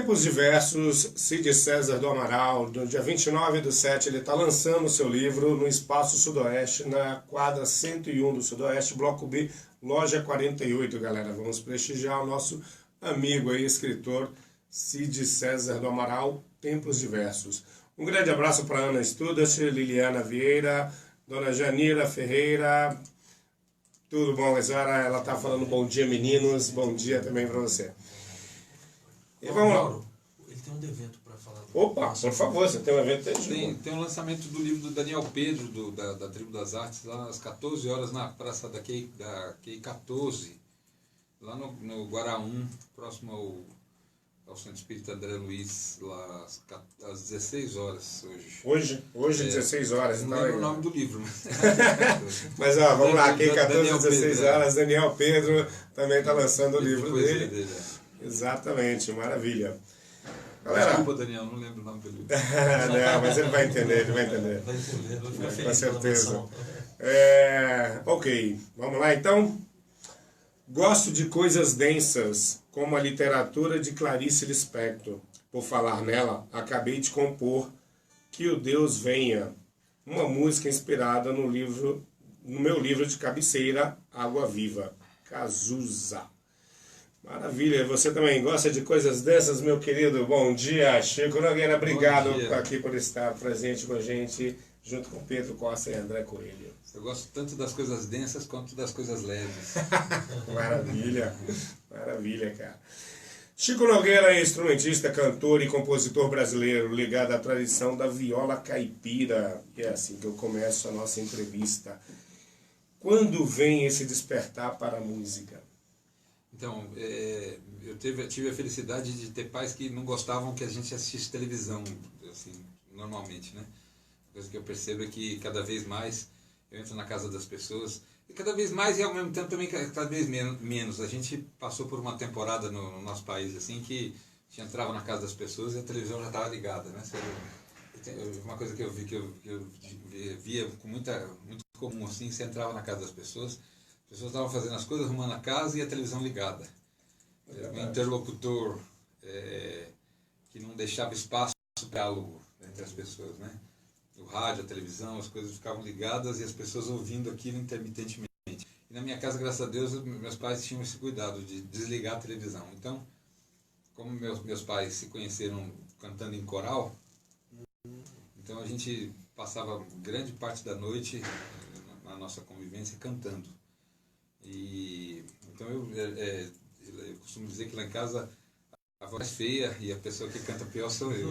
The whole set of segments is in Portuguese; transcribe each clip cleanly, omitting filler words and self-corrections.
Tempos diversos, Cid César do Amaral, no dia 29/7, ele está lançando o seu livro no Espaço Sudoeste, na quadra 101 do Sudoeste, Bloco B, loja 48, galera. Vamos prestigiar o nosso amigo aí, escritor Cid César do Amaral, Tempos Diversos. Um grande abraço para Ana Studat, Liliana Vieira, Dona Janira Ferreira. Tudo bom, Isara? Ela está falando bom dia, meninos. Bom dia também para você. E vamos Mauro, ele tem um evento para falar. Opa, por favor, você tem um evento aí? Tem um lançamento do livro do Daniel Pedro, da Tribo das Artes, lá às 14 horas na Praça da QI 14, lá no Guará 1, próximo ao Centro Espírita André Luiz, lá às 16 horas hoje. Hoje 16 horas. Não lembro o nome do livro. Mas ó, vamos lá, aqui 14 às 16 horas, Daniel Pedro também está lançando o livro dele. Exatamente, maravilha. Galera, desculpa, Daniel, não lembro o nome do livro. Não, mas ele vai entender, Vai entender, vai ficar feliz. Com certeza. Ok, vamos lá então. Gosto de coisas densas, como a literatura de Clarice Lispector. Por falar nela, acabei de compor Que o Deus Venha, uma música inspirada no meu livro de cabeceira, Água Viva, Cazuza. Maravilha, você também gosta de coisas dessas, meu querido? Bom dia, Chico Nogueira, obrigado aqui por estar presente com a gente, junto com Pedro Costa e André Coelho. Eu gosto tanto das coisas densas quanto das coisas leves. Maravilha, maravilha, cara. Chico Nogueira é instrumentista, cantor e compositor brasileiro, ligado à tradição da viola caipira. E é assim que eu começo a nossa entrevista. Quando vem esse despertar para a música? Então, eu tive a felicidade de ter pais que não gostavam que a gente assistisse televisão, assim, normalmente, né? A coisa que eu percebo é que cada vez mais eu entro na casa das pessoas, e cada vez mais e ao mesmo tempo também cada vez menos. A gente passou por uma temporada no nosso país, assim, que a gente entrava na casa das pessoas e a televisão já estava ligada, né? Uma coisa que eu via com muito comum, assim, você entrava na casa das pessoas, as pessoas estavam fazendo as coisas, arrumando a casa e a televisão ligada. Um interlocutor que não deixava espaço para diálogo entre as pessoas, né? O rádio, a televisão, as coisas ficavam ligadas e as pessoas ouvindo aquilo intermitentemente. E na minha casa, graças a Deus, meus pais tinham esse cuidado de desligar a televisão. Então, como meus pais se conheceram cantando em coral, então a gente passava grande parte da noite na nossa convivência cantando. E então eu costumo dizer que lá em casa a voz é feia e a pessoa que canta pior sou eu.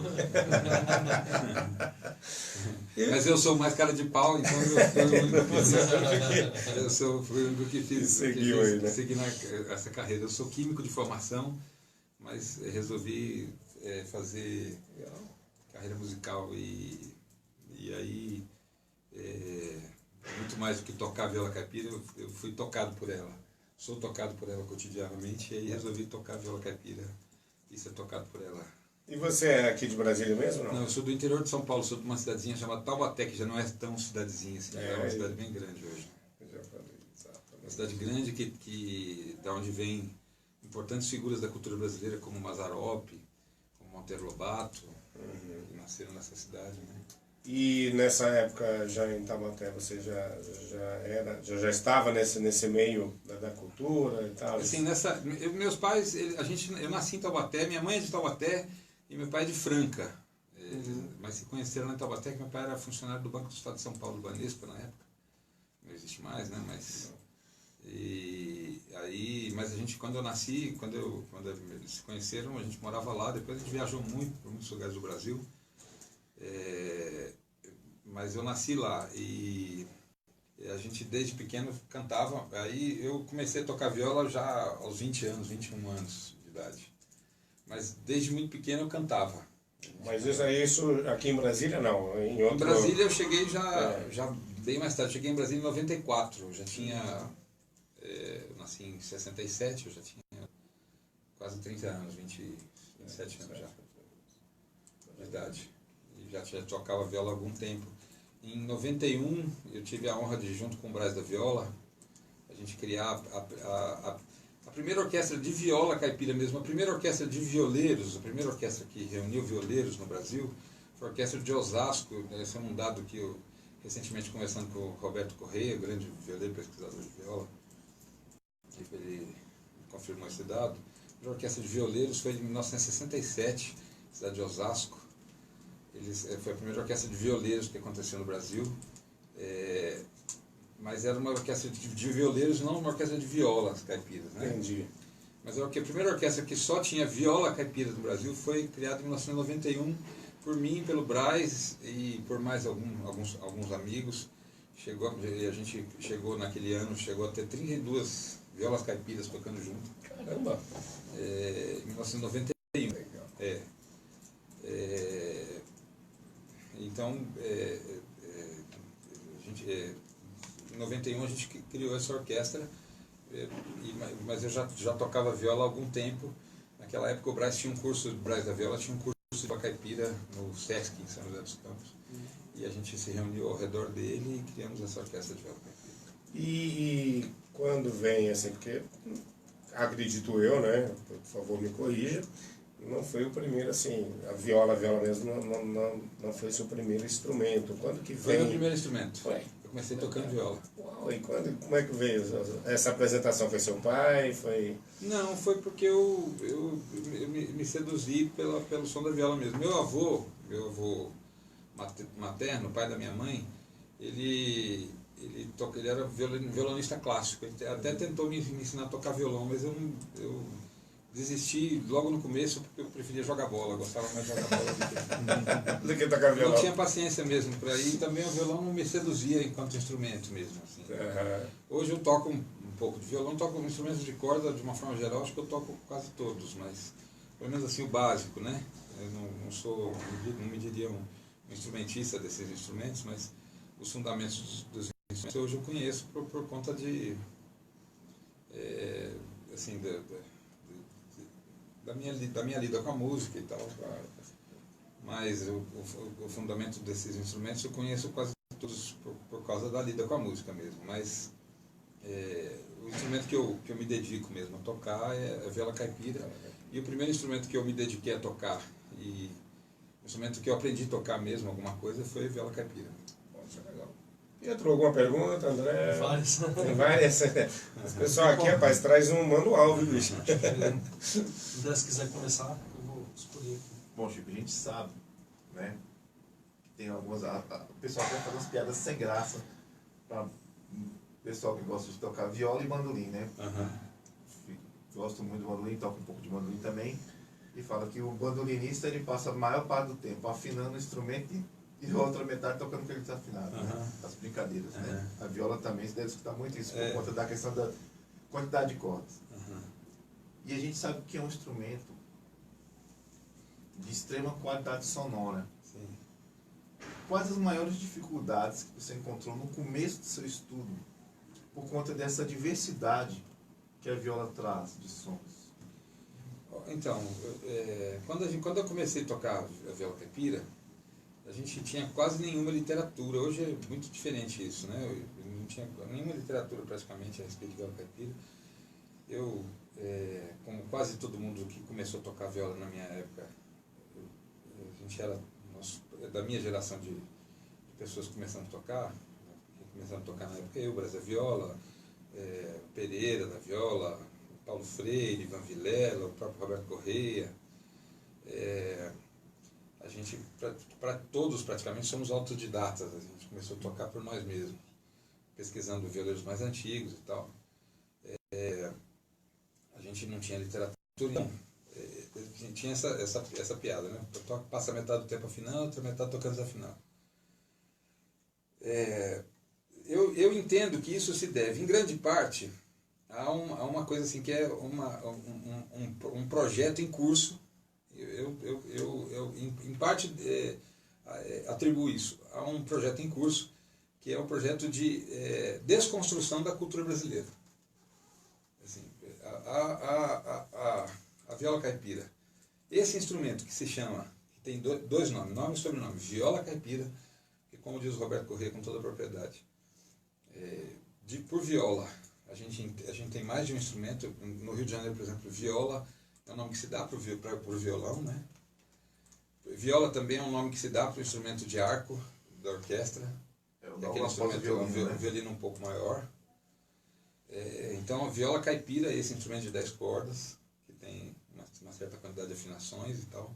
Mas eu sou mais cara de pau, então eu fui o único que fiz seguir essa carreira. Eu sou químico de formação, mas resolvi fazer carreira musical e aí muito mais do que tocar viola caipira, eu fui tocado por ela. Sou tocado por ela cotidianamente e aí resolvi tocar viola caipira e ser tocado por ela. E você é aqui de Brasília mesmo, não? Não, eu sou do interior de São Paulo, sou de uma cidadezinha chamada Taubaté, que já não é tão cidadezinha assim, é uma cidade bem grande hoje. Já falei, exatamente. Uma cidade grande da onde vem importantes figuras da cultura brasileira como Mazzaropi, como Monteiro Lobato, que nasceram nessa cidade, né? E nessa época, já em Taubaté, você já estava nesse meio da cultura e tal? Assim, meus pais, eu nasci em Taubaté, minha mãe é de Taubaté e meu pai é de Franca. Mas se conheceram lá em Taubaté, que meu pai era funcionário do Banco do Estado de São Paulo, do Banespa, na época. Não existe mais, né? Mas a gente, quando eu nasci, quando eles se conheceram, a gente morava lá, depois a gente viajou muito para muitos lugares do Brasil. Mas eu nasci lá e a gente desde pequeno cantava. Aí eu comecei a tocar viola já aos 20 anos, 21 anos de idade. Mas desde muito pequeno eu cantava. Mas isso aqui em Brasília não? Em Brasília eu cheguei já bem mais tarde. Cheguei em Brasília em 94. Eu já tinha... eu nasci em 67, eu já tinha quase 30 anos, 27 anos já de idade. Já tocava viola há algum tempo. Em 91, eu tive a honra de, junto com o Brás da Viola, a gente criar a a primeira orquestra de viola caipira mesmo, a primeira orquestra de violeiros, a primeira orquestra que reuniu violeiros no Brasil, foi a orquestra de Osasco. Esse é um dado que eu, recentemente conversando com o Roberto Correia, grande violeiro, pesquisador de viola, ele confirmou esse dado. A primeira orquestra de violeiros foi em 1967, cidade de Osasco. Foi a primeira orquestra de violeiros que aconteceu no Brasil. Mas era uma orquestra de violeiros, não uma orquestra de violas caipiras, né? Entendi. Mas a primeira orquestra que só tinha viola caipira no Brasil foi criada em 1991 por mim, pelo Braz e por mais alguns amigos. A gente chegou naquele ano, chegou a ter 32 violas caipiras tocando junto. Caramba! Em 1991. Então, em 91 a gente criou essa orquestra, mas eu já tocava viola há algum tempo. Naquela época o Braz tinha um curso, o Braz da Viola tinha um curso de viola caipira no Sesc, em São José dos Campos. E a gente se reuniu ao redor dele e criamos essa orquestra de viola caipira. E quando vem assim, porque acredito eu, né? Por favor, me corrija, não foi o primeiro, assim, a viola mesmo não foi seu primeiro instrumento. Quando que Foi vem? o meu primeiro instrumento. Foi. Eu comecei tocando viola. Uau, e como é que veio? Essa apresentação foi seu pai? Foi... Não, foi porque eu me seduzi pelo som da viola mesmo. Meu avô materno, pai da minha mãe, ele era violonista clássico. Ele até tentou me ensinar a tocar violão, mas eu desisti logo no começo porque eu preferia jogar bola, gostava mais de jogar bola do que tocar violão. Não tinha paciência mesmo para ir, também o violão não me seduzia enquanto instrumento mesmo. Assim. Hoje eu toco um pouco de violão, toco instrumentos de corda de uma forma geral, acho que eu toco quase todos, mas pelo menos assim o básico, né? Eu não me diria um instrumentista desses instrumentos, mas os fundamentos dos instrumentos hoje eu conheço por conta de assim, da minha lida com a música e tal. Mas o fundamento desses instrumentos eu conheço quase todos por causa da lida com a música mesmo. Mas o instrumento que eu me dedico mesmo a tocar é a viola caipira. E o primeiro instrumento que eu me dediquei a tocar, e o instrumento que eu aprendi a tocar mesmo, alguma coisa, foi a viola caipira. Nossa, legal. Pietro, alguma pergunta, André? Várias. Tem várias. Esse pessoal aqui, rapaz, traz um manual, viu, bicho? André, se quiser começar, eu vou escolher aqui. Bom, Chico, a gente sabe, né, que tem algumas... O pessoal quer fazer umas piadas sem graça para o pessoal que gosta de tocar viola e bandolim, né? Gosto muito do bandolim, toco um pouco de bandolim também. E fala que o bandolinista, ele passa a maior parte do tempo afinando o instrumento e a outra metade tocando com ele desafinado, né? As brincadeiras, né? A viola também, você deve escutar muito isso por conta da questão da quantidade de cordas. E a gente sabe que é um instrumento de extrema qualidade sonora. Sim. Quais as maiores dificuldades que você encontrou no começo do seu estudo por conta dessa diversidade que a viola traz de sons? Então, quando eu comecei a tocar a viola caipira, a gente tinha quase nenhuma literatura. Hoje é muito diferente isso, né? Eu não tinha nenhuma literatura praticamente a respeito de viola caipira. Eu, como quase todo mundo que começou a tocar viola na minha época, a gente era da minha geração de pessoas começando a tocar na época, eu, Braz da Viola, Pereira da Viola, Paulo Freire, Ivan Vilela, o próprio Roberto Correia. A gente, para todos praticamente, somos autodidatas. A gente começou a tocar por nós mesmos, pesquisando violeiros mais antigos e tal. A gente não tinha literatura, não. Tinha essa piada, né? Passa metade do tempo afinando, outra metade tocando desafinado. Eu entendo que isso se deve, em grande parte, a uma coisa assim, que é um projeto em curso. Eu em parte, atribuo isso a um projeto em curso, que é o projeto de desconstrução da cultura brasileira. Assim, a viola caipira, esse instrumento que se chama, que tem dois nomes, nome e sobrenome, viola caipira, que, como diz o Roberto Correia com toda a propriedade, por viola, a gente tem mais de um instrumento. No Rio de Janeiro, por exemplo, viola é um nome que se dá para o violão, né? Viola também é um nome que se dá para o instrumento de arco da orquestra, aquele instrumento violino um pouco maior. Então a viola caipira é esse instrumento de 10 cordas, que tem uma certa quantidade de afinações e tal.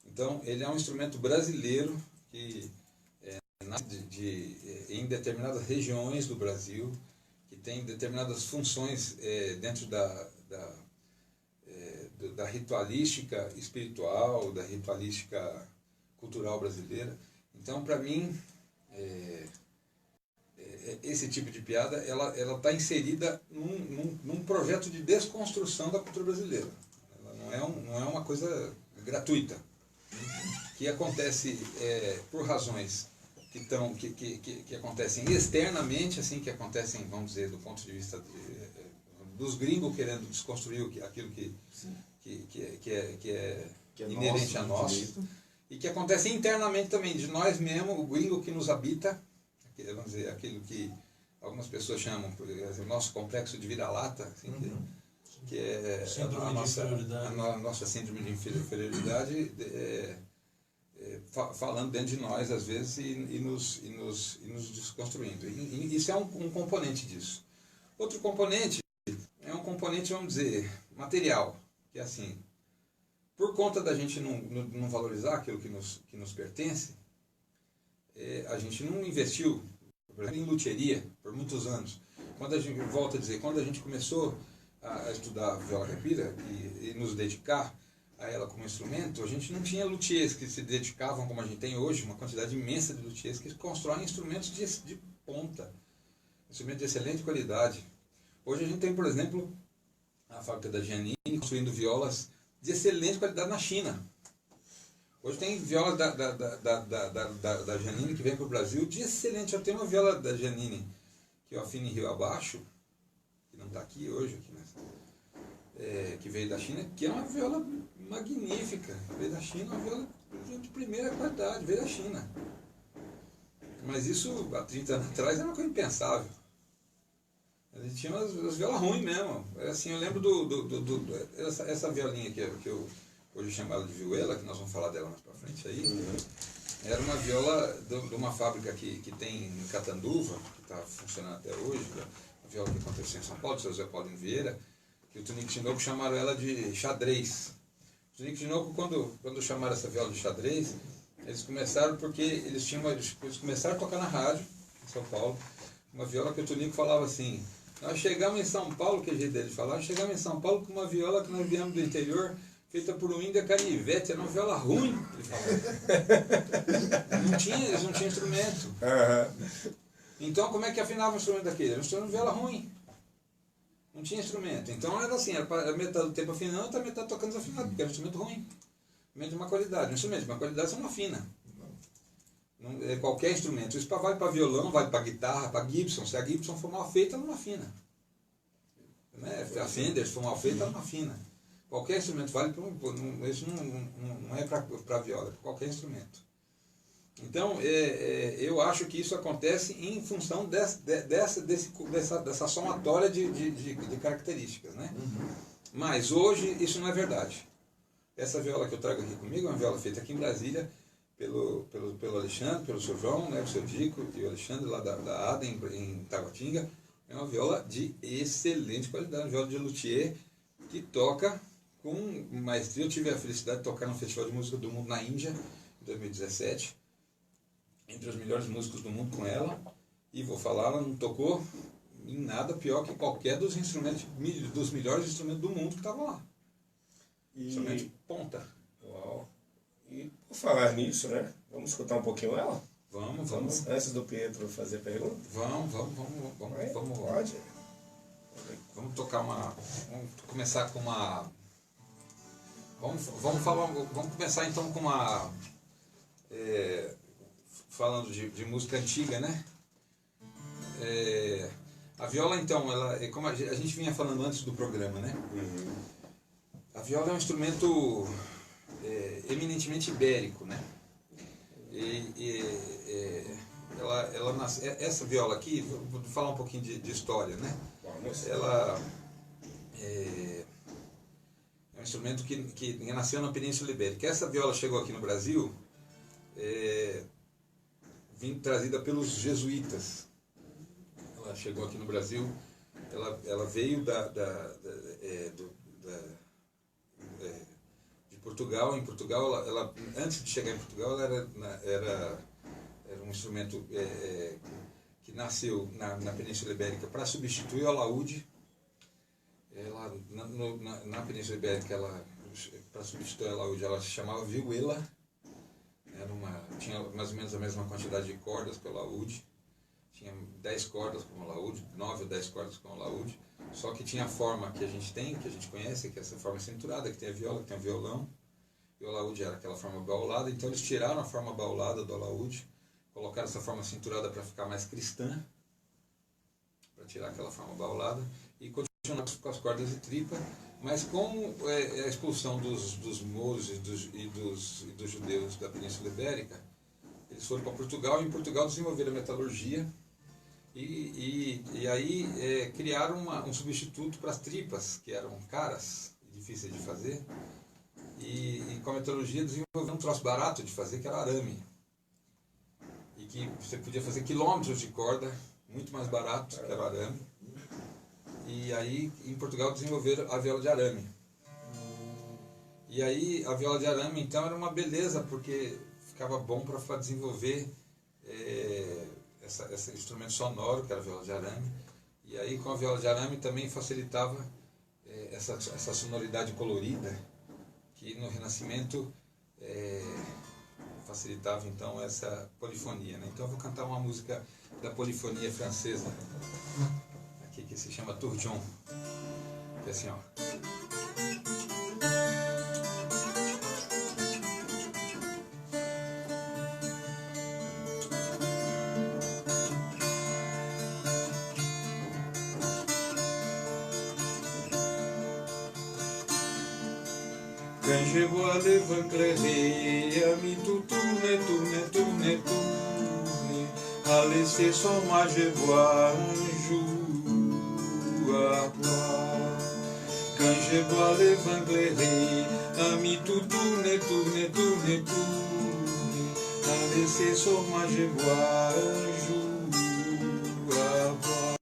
Então ele é um instrumento brasileiro que nasce em determinadas regiões do Brasil, que tem determinadas funções dentro da ritualística espiritual, da ritualística cultural brasileira. Então, para mim, esse tipo de piada ela está inserida num projeto de desconstrução da cultura brasileira. Ela não é uma coisa gratuita, que acontece por razões que acontecem externamente, assim, que acontecem, vamos dizer, do ponto de vista dos gringos querendo desconstruir aquilo que é inerente a nós, e que acontece internamente também, de nós mesmos, o gringo que nos habita, vamos dizer, aquilo que algumas pessoas chamam, por exemplo, o nosso complexo de vira-lata, assim, que é a nossa síndrome de inferioridade, falando dentro de nós, às vezes, e nos desconstruindo. E isso é um componente disso. Outro componente é um componente, vamos dizer, material, que é assim, por conta da gente não valorizar aquilo que nos pertence, a gente não investiu, por exemplo, em luthieria por muitos anos. Quando a gente, volta a dizer, quando a gente começou a estudar viola caipira e nos dedicar a ela como instrumento, a gente não tinha luthiers que se dedicavam, como a gente tem hoje, uma quantidade imensa de luthiers que constroem instrumentos de ponta, instrumentos de excelente qualidade. Hoje a gente tem, por exemplo, a fábrica da Giannini construindo violas de excelente qualidade na China. Hoje tem violas da Giannini que vem para o Brasil de excelente. Já tem uma viola da Giannini que eu afino em Rio Abaixo, que não está aqui hoje, que veio da China, que é uma viola magnífica. Veio da China, uma viola de primeira qualidade, veio da China. Mas isso, há 30 anos atrás, era uma coisa impensável. A gente tinha umas violas ruins mesmo. Assim, eu lembro essa violinha que eu hoje chamo ela de vihuela, que nós vamos falar dela mais pra frente aí. Era uma viola de uma fábrica que tem em Catanduva, que está funcionando até hoje, uma viola que aconteceu em São Paulo, do seu Zé Paulo Vieira, que o Tunico Tinoco chamaram ela de xadrez. O Tunico Tinoco, quando chamaram essa viola de xadrez, eles começaram porque eles começaram a tocar na rádio, em São Paulo, uma viola que o Tunico falava assim: nós chegamos em São Paulo, que é o jeito dele falar, chegamos em São Paulo com uma viola que nós viemos do interior, feita por um índio canivete, era uma viola ruim, ele falava. Eles não tinham instrumento. Então como é que afinava o instrumento daquele? Era um instrumento de viola ruim. Não tinha instrumento. Então era assim, era metade do tempo afinando, outra metade tocando desafinado, porque era um instrumento ruim. Instrumento de má qualidade. Um instrumento de má qualidade você não afina. Qualquer instrumento. Isso vale para violão, vale para guitarra, para Gibson. Se a Gibson for mal feita, ela não afina. A Fender, se for mal feita, ela não afina. Qualquer instrumento vale para isso não é para viola, é para qualquer instrumento. Então, eu acho que isso acontece em função dessa somatória de características, né? Mas hoje isso não é verdade. Essa viola que eu trago aqui comigo é uma viola feita aqui em Brasília pelo Alexandre, pelo seu João, né, o seu Dico e o Alexandre lá da ADA em Taguatinga. É uma viola de excelente qualidade, uma viola de luthier que toca com maestria. Eu tive a felicidade de tocar no Festival de Música do Mundo na Índia, em 2017, entre os melhores músicos do mundo com ela, e vou falar, ela não tocou em nada pior que qualquer dos melhores instrumentos do mundo que estavam lá. Instrumento de ponta. Uau. E por falar nisso, né? Vamos escutar um pouquinho ela? Vamos. Antes do Pietro fazer pergunta? Vamos. Pode. Vamos tocar uma... Vamos começar com uma... Vamos começar então com uma... falando de música antiga, né? A viola, então, ela, como a gente vinha falando antes do programa, né? A viola é um instrumento eminentemente ibérico, né? Ela nasce, essa viola aqui, vou falar um pouquinho de história, né? ela é um instrumento que nasceu na Península Ibérica. Essa viola chegou aqui no Brasil, trazida pelos jesuítas. Ela chegou aqui no Brasil, ela veio de Portugal. Em Portugal, ela antes de chegar em Portugal, ela era um instrumento que nasceu na Península Ibérica para substituir o alaúde. Na Península Ibérica, para substituir o alaúde, ela se chamava vihuela. Tinha mais ou menos a mesma quantidade de cordas que o alaúde. Tinha 10 cordas como o alaúde, 9 ou 10 cordas como o alaúde. Só que tinha a forma que a gente tem, que a gente conhece, que é essa forma cinturada, que tem a viola, que tem o violão. E o alaúde era aquela forma baulada. Então eles tiraram a forma baulada do alaúde, colocaram essa forma cinturada para ficar mais cristã, para tirar aquela forma baulada, e continuaram com as cordas de tripa. Mas com a expulsão dos mouros e dos judeus da Península Ibérica, eles foram para Portugal, e em Portugal desenvolveram a metalurgia, e aí criaram um substituto para as tripas, que eram caras e difíceis de fazer, e com a metalurgia desenvolveram um troço barato de fazer, que era arame, e que você podia fazer quilômetros de corda, muito mais barato, que era o arame. E aí, em Portugal, desenvolveram a viola de arame. E aí, a viola de arame, então, era uma beleza, porque ficava bom para desenvolver esse instrumento sonoro, que era a viola de arame. E aí, com a viola de arame, também facilitava essa sonoridade colorida, que no Renascimento facilitava, então, essa polifonia, né? Então, eu vou cantar uma música da polifonia francesa, que se chama Tourjon, que é assim, ó. Quand je vois le vent clairer, ami tout tourne, tourne, tourne, tourne, à laisser son moi je vois un jour à boire. Quand je vois le vent clairer, ami tout tourne, tourne, tourne, tourne, à laisser son moi je vois un jour à boire.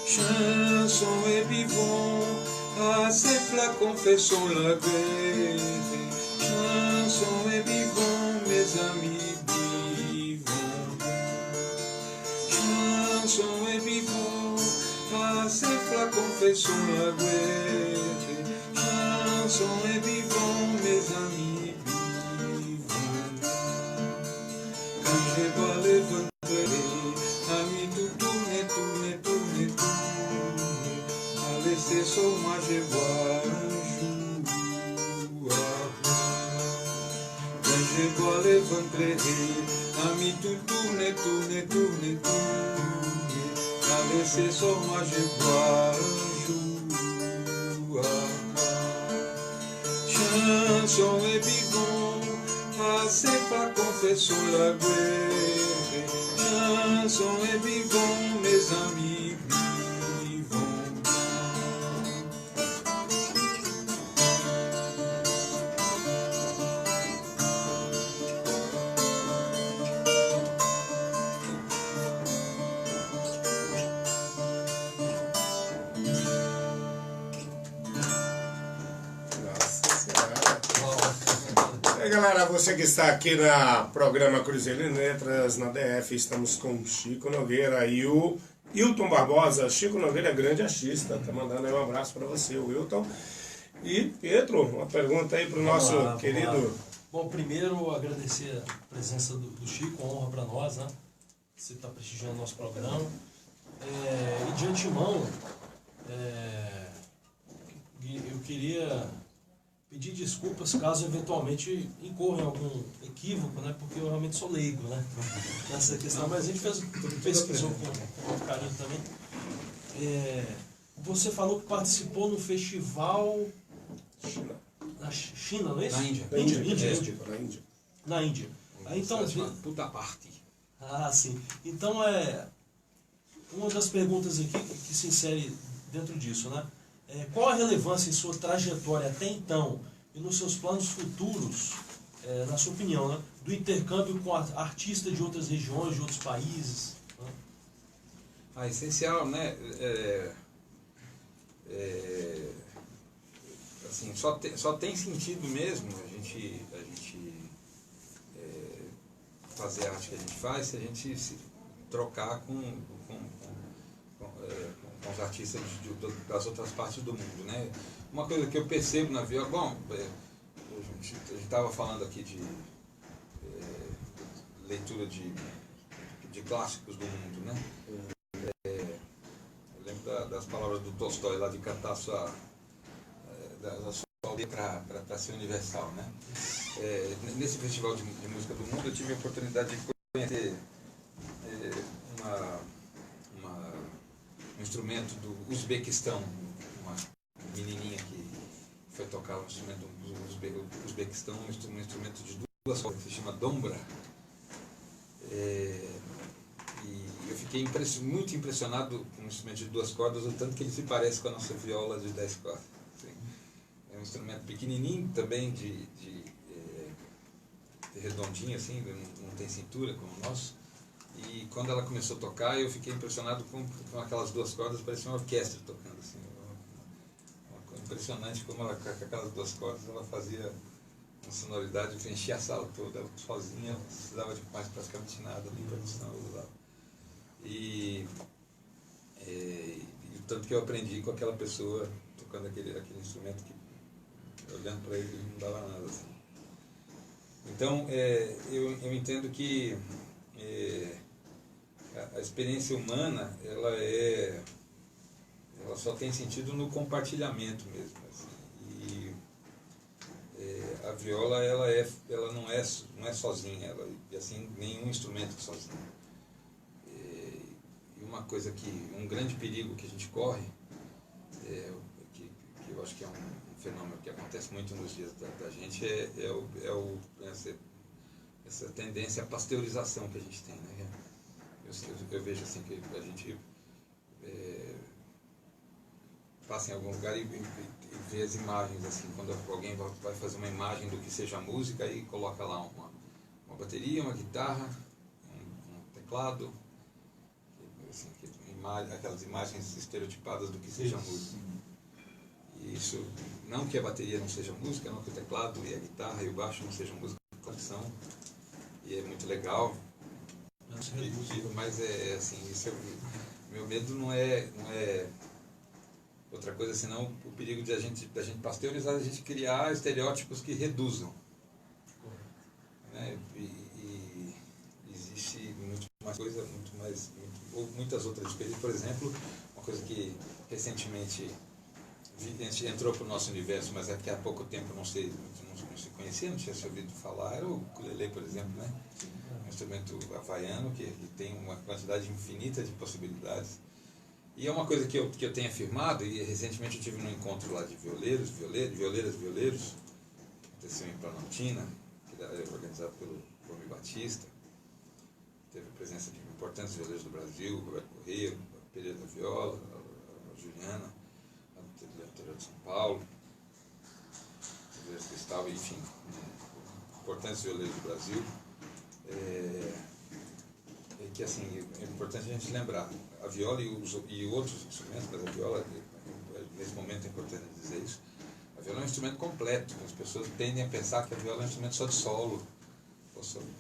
Chanson et vivons, à ces flacons faisons la guerre. Chanson et vivons, mes amis, vivons. Chanson et vivons, à ces flacons faisons la guerre. Chanson et vivons, mes amis, vivons. Quand je vois le vent clairer, ami tout tourne, tourne, tourne, tourne, à laisser sur moi je vois un jour à boire. Quand je vois le vent clairer, ami tout tourne, tourne, tourne, tourne, à laisser sur moi je vois un jour à boire. Chanson et vivons, à ces pas confessons la guerre. Chanson et vivons, mes amis, vivons. E aí, galera, você que está aqui na programa Cruzeiro em Letras, na DF, estamos com Chico Nogueira e o Hilton Barbosa. Chico Nogueira é grande artista, tá mandando aí um abraço para você, o Hilton. E Pietro, uma pergunta aí para o nosso querido... Bom, primeiro agradecer a presença do Chico, uma honra para nós, né? Você está prestigiando o nosso programa. E de antemão, eu queria pedir desculpas caso eventualmente incorra em algum equívoco, né? Porque eu realmente sou leigo, né? Nessa questão, mas a gente pesquisou com muito carinho também. Você falou que participou no festival na China, não é isso? Na Índia. Na Índia. Então, puta parte. sim. Então, uma das perguntas aqui que se insere dentro disso, né? Qual a relevância em sua trajetória até então e nos seus planos futuros, na sua opinião, né, do intercâmbio com artistas de outras regiões, de outros países? Né? Essencial, né? Assim, só tem sentido mesmo a gente fazer a arte que a gente faz se a gente se trocar com os artistas das outras partes do mundo, né? Uma coisa que eu percebo na viola, bom, a gente estava falando aqui de leitura de clássicos do mundo, né? Eu lembro das palavras do Tolstói lá de cantar da sua aldeia para ser universal, né? Nesse festival de música do mundo eu tive a oportunidade de conhecer um instrumento do Uzbequistão, uma menininha que foi tocar um instrumento do Uzbequistão, um instrumento de duas cordas, que se chama Dombra. E eu fiquei muito impressionado com um instrumento de duas cordas, o tanto que ele se parece com a nossa viola de 10 cordas. Assim. É um instrumento pequenininho também, de redondinho, assim, não tem cintura como o nosso. E quando ela começou a tocar, eu fiquei impressionado com aquelas duas cordas, parecia uma orquestra tocando, assim. Uma coisa impressionante como ela, com aquelas duas cordas, ela fazia uma sonoridade que enchia a sala toda, ela sozinha, não precisava de mais praticamente nada, nem percussão eu usava. E tanto que eu aprendi com aquela pessoa tocando aquele instrumento que, olhando para ele, não dava nada, assim. Então, eu entendo que a experiência humana, ela só tem sentido no compartilhamento mesmo. Assim. E a viola, ela não é sozinha, e assim, nenhum instrumento sozinho. E uma coisa um grande perigo que a gente corre, que eu acho que é um fenômeno que acontece muito nos dias da gente, essa tendência à pasteurização que a gente tem, né? Eu vejo assim que a gente passa em algum lugar e vê as imagens, assim, quando alguém vai fazer uma imagem do que seja música e coloca lá uma bateria, uma guitarra, um teclado, assim, aquelas imagens estereotipadas do que seja música. E isso, não que a bateria não seja música, não que o teclado e a guitarra e o baixo não sejam música, são, e é muito legal, mas assim, meu medo não é outra coisa senão o perigo da gente pasteurizar, a gente criar estereótipos que reduzam, né? E existe muito mais coisa, muitas outras experiências. Por exemplo, uma coisa que recentemente entrou para o nosso universo, mas é que há pouco tempo não se conhecia, não tinha se ouvido falar, era o ukulele, por exemplo, né? Um instrumento havaiano que tem uma quantidade infinita de possibilidades. E é uma coisa que eu tenho afirmado, e recentemente eu tive num encontro lá de violeiros, aconteceu em Planaltina, que era organizado pelo Gomes Batista, teve a presença de importantes violeiros do Brasil, Roberto Corrêa, Pereira da Viola, a Juliana, a anterior de São Paulo, violeiros Cristal, enfim, importantes violeiros do Brasil. Que assim, é importante a gente lembrar, a viola e outros instrumentos, mas a viola, nesse momento é importante dizer isso, a viola é um instrumento completo, as pessoas tendem a pensar que a viola é um instrumento só de solo.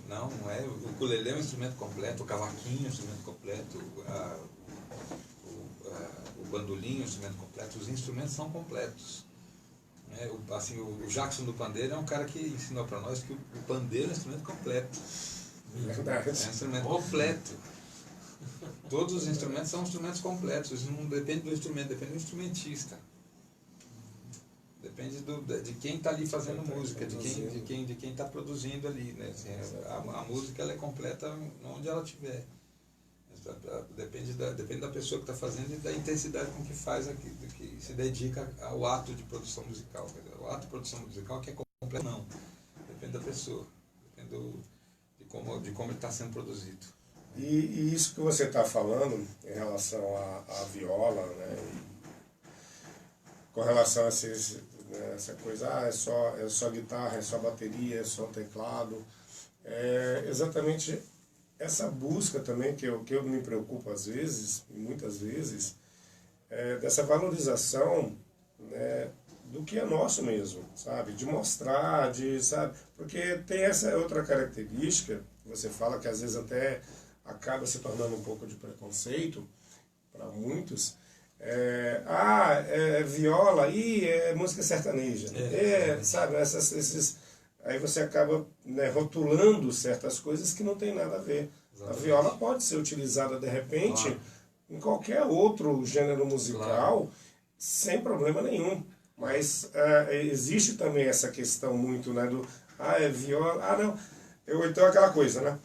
Não é. O ukulele é um instrumento completo, o cavaquinho é um instrumento completo, o bandolim é um instrumento completo, os instrumentos são completos. O Jackson do pandeiro é um cara que ensinou para nós que o pandeiro é um instrumento completo. Verdade. É um instrumento completo. Todos os instrumentos são instrumentos completos. Isso não depende do instrumento, depende do instrumentista. Depende de quem está ali fazendo música, de quem está produzindo ali, né? Assim, a música ela é completa onde ela estiver. Depende da pessoa que está fazendo e da intensidade com que faz, do que se dedica ao ato de produção musical. O ato de produção musical que é completo, não. Depende da pessoa. Depende de como ele está sendo produzido. E isso que você está falando em relação à viola, né? Com relação a essa coisa, é só guitarra, é só bateria, é só teclado. É exatamente essa busca também que eu me preocupo às vezes, e muitas vezes, dessa valorização, né, do que é nosso mesmo, sabe? De mostrar, sabe? Porque tem essa outra característica, que você fala que às vezes até acaba se tornando um pouco de preconceito para muitos. Viola, é música sertaneja. Sabe? Aí você acaba, né, rotulando certas coisas que não tem nada a ver. Exatamente. A viola pode ser utilizada de repente em qualquer outro gênero musical, sem problema nenhum. Mas existe também essa questão muito, né, do é viola, não. Então aquela coisa, né?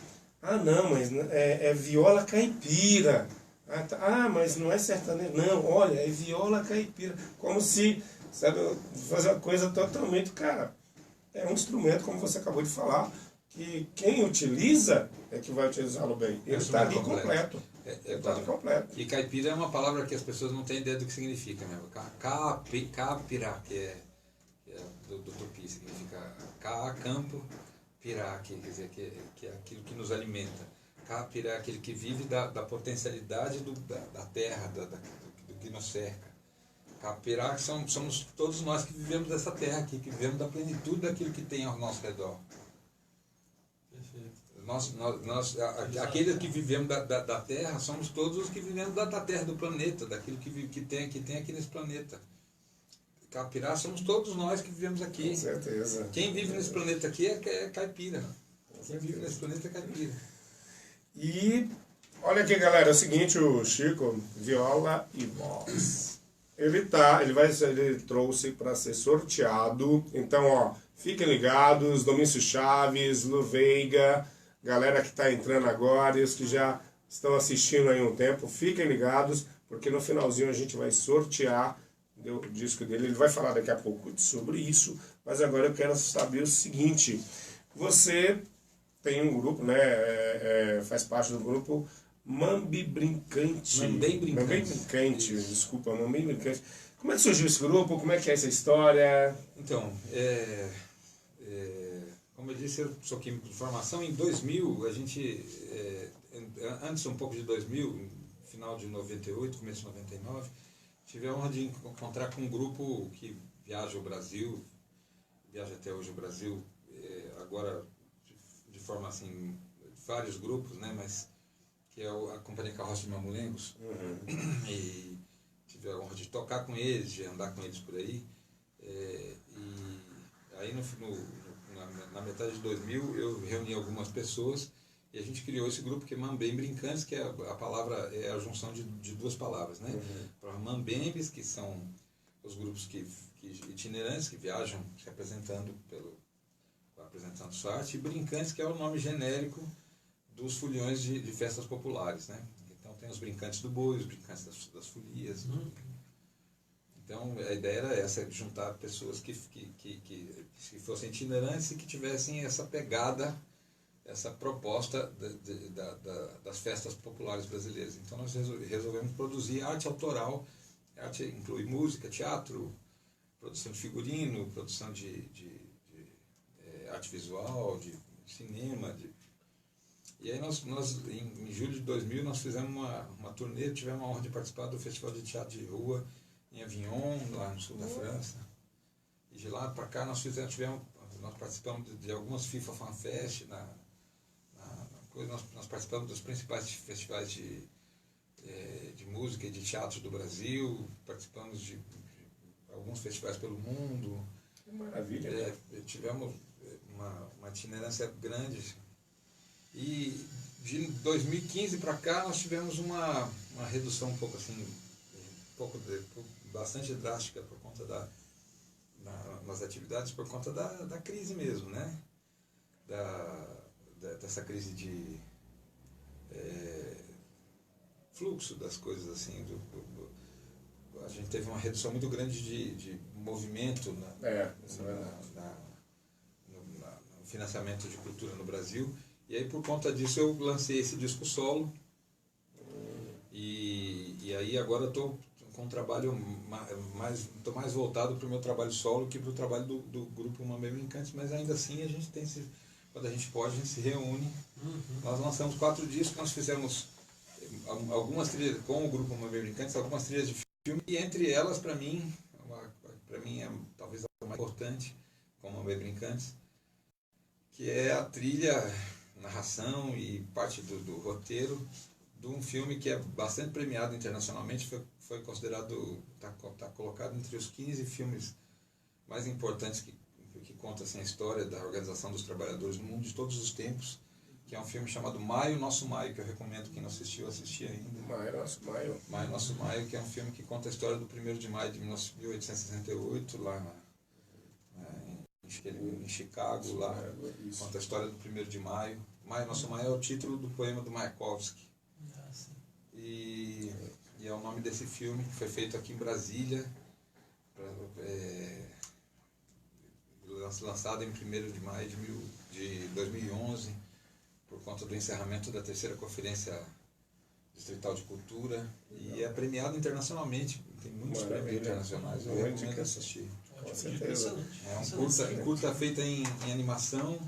Não, mas é viola caipira. Mas não é sertanejo. Não, olha, é viola caipira. Como se, sabe, fazer uma coisa totalmente, cara, é um instrumento, como você acabou de falar, que quem utiliza é que vai utilizá-lo bem. Ele está ali completo. Está ali completo. E caipira é uma palavra que as pessoas não têm ideia do que significa mesmo. Capira, que é do tupi, significa campo, pirá, quer dizer, que é aquilo que nos alimenta. Capira é aquele que vive da potencialidade da terra, do que nos cerca. Capirá somos todos nós que vivemos dessa terra aqui, que vivemos da plenitude daquilo que tem ao nosso redor. Perfeito. Aqueles que vivemos da terra, somos todos os que vivemos da terra, do planeta, daquilo que tem aqui nesse planeta. Capirá somos todos nós que vivemos aqui. Com certeza. Quem vive nesse planeta aqui é caipira. Quem vive nesse planeta é caipira. E olha aqui, galera, é o seguinte, o Chico, viola e voz. Ele trouxe para ser sorteado. Então, ó, fiquem ligados, Domício Chaves, Lu Veiga, galera que está entrando agora e os que já estão assistindo aí um tempo, fiquem ligados, porque no finalzinho a gente vai sortear o disco dele. Ele vai falar daqui a pouco sobre isso, mas agora eu quero saber o seguinte: você tem um grupo, né? Faz parte do grupo Mambem Brincante. Mambem Brincante, desculpa, Mambem Brincante. Como é que surgiu esse grupo? Como é que é essa história? Então, como eu disse, eu sou químico de formação. Em 2000, a gente, antes um pouco de 2000, final de 98, começo de 99, tive a honra de encontrar com um grupo que viaja o Brasil, viaja até hoje o Brasil, agora de forma assim, vários grupos, né, mas que é a Companhia Carroça de Mamulengos. E tive a honra de tocar com eles, de andar com eles por aí. E aí na metade de 2000 eu reuni algumas pessoas e a gente criou esse grupo que é Mambem Brincantes, que a palavra é a junção de duas palavras, né? Para Mambembes, que são os grupos itinerantes que viajam se apresentando apresentando sua arte, e Brincantes, que é o nome genérico dos foliões de festas populares, né? Então tem os Brincantes do Boi, os Brincantes das Folias. Então a ideia era essa, juntar pessoas que fossem itinerantes e que tivessem essa pegada, essa proposta das festas populares brasileiras. Então nós resolvemos produzir arte autoral. Arte inclui música, teatro, produção de figurino, produção de arte visual, de cinema. E aí nós em julho de 2000 nós fizemos uma turnê, tivemos a honra de participar do Festival de Teatro de Rua em Avignon, lá no sul da França. E de lá para cá nós participamos de algumas FIFA Fan Fest, nós participamos dos principais festivais de música e de teatro do Brasil, participamos de alguns festivais pelo mundo. Que maravilha. Tivemos uma itinerância grande. E de 2015 para cá nós tivemos uma redução um pouco assim, bastante drástica por conta nas atividades, por conta da crise mesmo, né? Dessa crise de fluxo das coisas assim. A gente teve uma redução muito grande de movimento no financiamento de cultura no Brasil. E aí, por conta disso, eu lancei esse disco solo. E aí agora estou com um trabalho tô mais voltado para o meu trabalho solo que para o trabalho do grupo Uma Bem Brincante, mas ainda assim a gente tem quando a gente pode, a gente se reúne. Nós lançamos 4 discos, nós fizemos algumas trilhas com o grupo Uma Bem Brincante, algumas trilhas de filme, e entre elas, para mim é talvez a mais importante, com Uma Bem Brincante, que é a trilha, narração e parte do roteiro de um filme que é bastante premiado internacionalmente, foi considerado, está colocado entre os 15 filmes mais importantes que conta assim, a história da Organização dos Trabalhadores no mundo de todos os tempos, que é um filme chamado Maio, Nosso Maio, que eu recomendo quem não assistiu, assistir ainda. Maio, Nosso Maio. Maio, Nosso Maio, que é um filme que conta a história do 1º de maio de 1868, lá em Chicago, lá, conta a história do 1º de maio. Maio, Nosso Maio é o título do poema do Mayakovsky. E é o nome desse filme, que foi feito aqui em Brasília, lançado em 1º de maio de 2011, por conta do encerramento da 3ª Conferência Distrital de Cultura, e é premiado internacionalmente, tem muitos prêmios internacionais, eu recomendo assistir. Com certeza. É um curta feita em animação,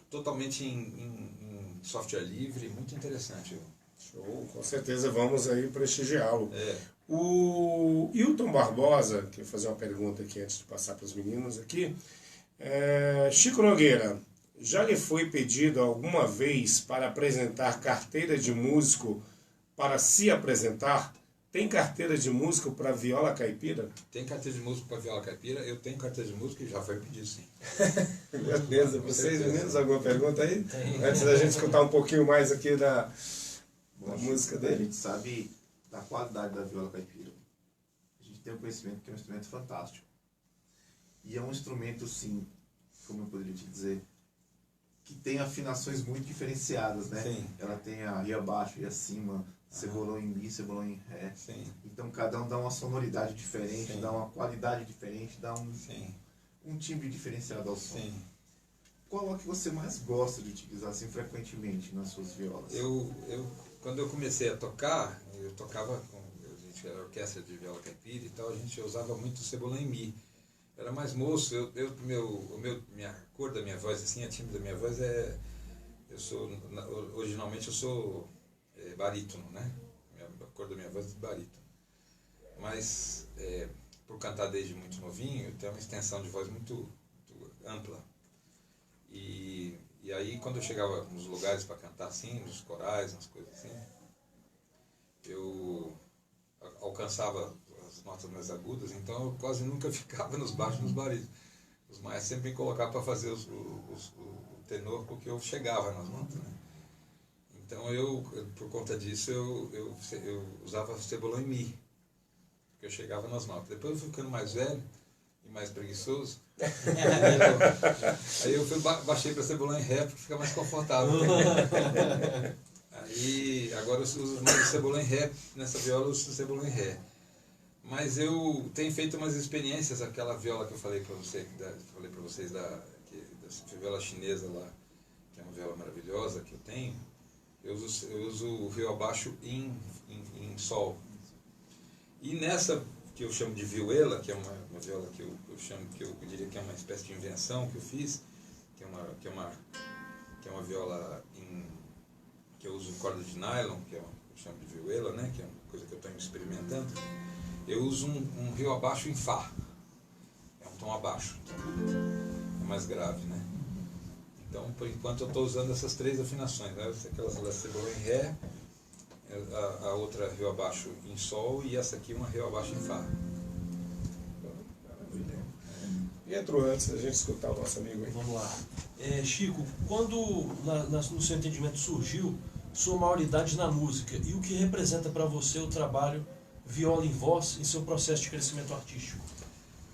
totalmente em software livre, muito interessante. Show, com certeza vamos aí prestigiá-lo. É. O Hilton Barbosa, que fazer uma pergunta aqui antes de passar para os meninos aqui. Chico Nogueira, já lhe foi pedido alguma vez para apresentar carteira de músico para se apresentar? Tem carteira de músico para viola caipira? Tem carteira de músico para viola caipira, eu tenho carteira de músico e já foi pedido, sim. Beleza, vocês meninos, alguma pergunta aí? Antes da gente escutar um pouquinho mais aqui da música dele. A gente sabe da qualidade da viola caipira. A gente tem o conhecimento que é um instrumento fantástico. E é um instrumento, sim, como eu poderia te dizer, que tem afinações muito diferenciadas, né? Sim. Ela tem a ri abaixo e acima, cebolão em mi, cebolão em ré. Sim. Então cada um dá uma sonoridade diferente, Sim. dá uma qualidade diferente, dá Sim. um timbre diferenciado ao som. Sim. Qual é o que você mais gosta de utilizar assim frequentemente nas suas violas? Quando eu comecei a tocar, eu tocava com a gente era orquestra de viola caipira e tal, a gente usava muito cebolão em mi. Era mais moço, minha cor da minha voz, assim, a timbre da minha voz originalmente eu sou barítono, né? A cor da minha voz é de barítono. Mas, por cantar desde muito novinho, eu tenho uma extensão de voz muito ampla. E aí, quando eu chegava nos lugares para cantar assim, nos corais, nas coisas assim, eu alcançava as notas mais agudas, então eu quase nunca ficava nos baixos, nos barítonos. Os maestros sempre me colocavam para fazer o tenor, porque eu chegava nas notas, né? Então por conta disso, eu usava cebolão em mi, porque eu chegava nas notas. Depois eu fui ficando mais velho e mais preguiçoso, aí eu baixei para cebolão em ré, para ficar mais confortável. Aí agora eu uso mais o cebolão em ré, nessa viola eu uso o cebolão em ré. Mas eu tenho feito umas experiências, aquela viola que eu falei para vocês da viola chinesa lá, que é uma viola maravilhosa que eu tenho. Eu uso o rio abaixo em sol. E nessa que eu chamo de vihuela, que é uma viola que eu diria que é uma espécie de invenção que eu fiz, que é uma viola que eu uso em corda de nylon, que eu chamo de vihuela, né, que é uma coisa que eu estou experimentando. Eu uso um rio abaixo em Fá. É um tom abaixo, então é mais grave, né? Então, por enquanto, eu estou usando essas 3 afinações, né? Aquela da cebolão em Ré, a outra rio abaixo em Sol e essa aqui uma rio abaixo em Fá. E entrou antes da gente escutar o nosso amigo aí. Vamos lá. Chico, quando no seu entendimento surgiu sua maioridade na música e o que representa para você o trabalho viola em voz em seu processo de crescimento artístico?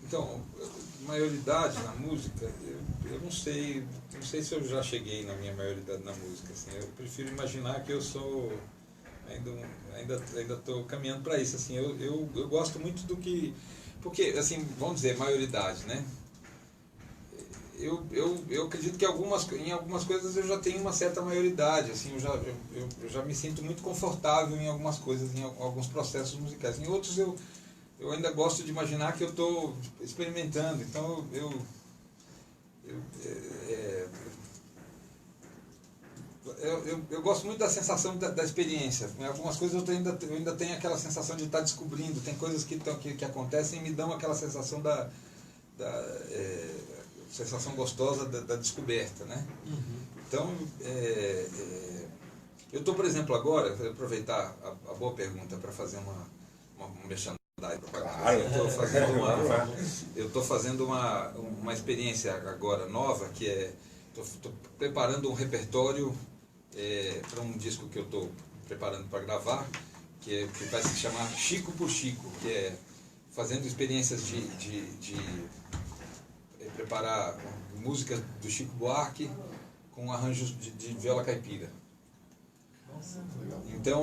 Então, maioridade na música, eu não sei se eu já cheguei na minha maioridade na música. Assim, eu prefiro imaginar que eu sou ainda estou caminhando para isso. Assim, eu gosto muito do que, porque assim, vamos dizer maioridade, né? eu acredito que em algumas coisas eu já tenho uma certa maioridade, assim, eu já me sinto muito confortável em algumas coisas, em alguns processos musicais. Em outros eu ainda gosto de imaginar que eu estou experimentando, então eu gosto muito da sensação da experiência. Em algumas coisas eu ainda tenho aquela sensação de estar descobrindo, tem coisas que acontecem e me dão aquela sensação sensação gostosa da descoberta, né? Uhum. Então, eu estou, por exemplo, agora, vou aproveitar a boa pergunta para fazer uma merchandising. Claro. Eu estou fazendo uma experiência agora nova, que estou preparando um repertório para um disco que eu estou preparando para gravar, que vai se chamar Chico por Chico, que é fazendo experiências de preparar músicas do Chico Buarque com arranjos de viola caipira. Então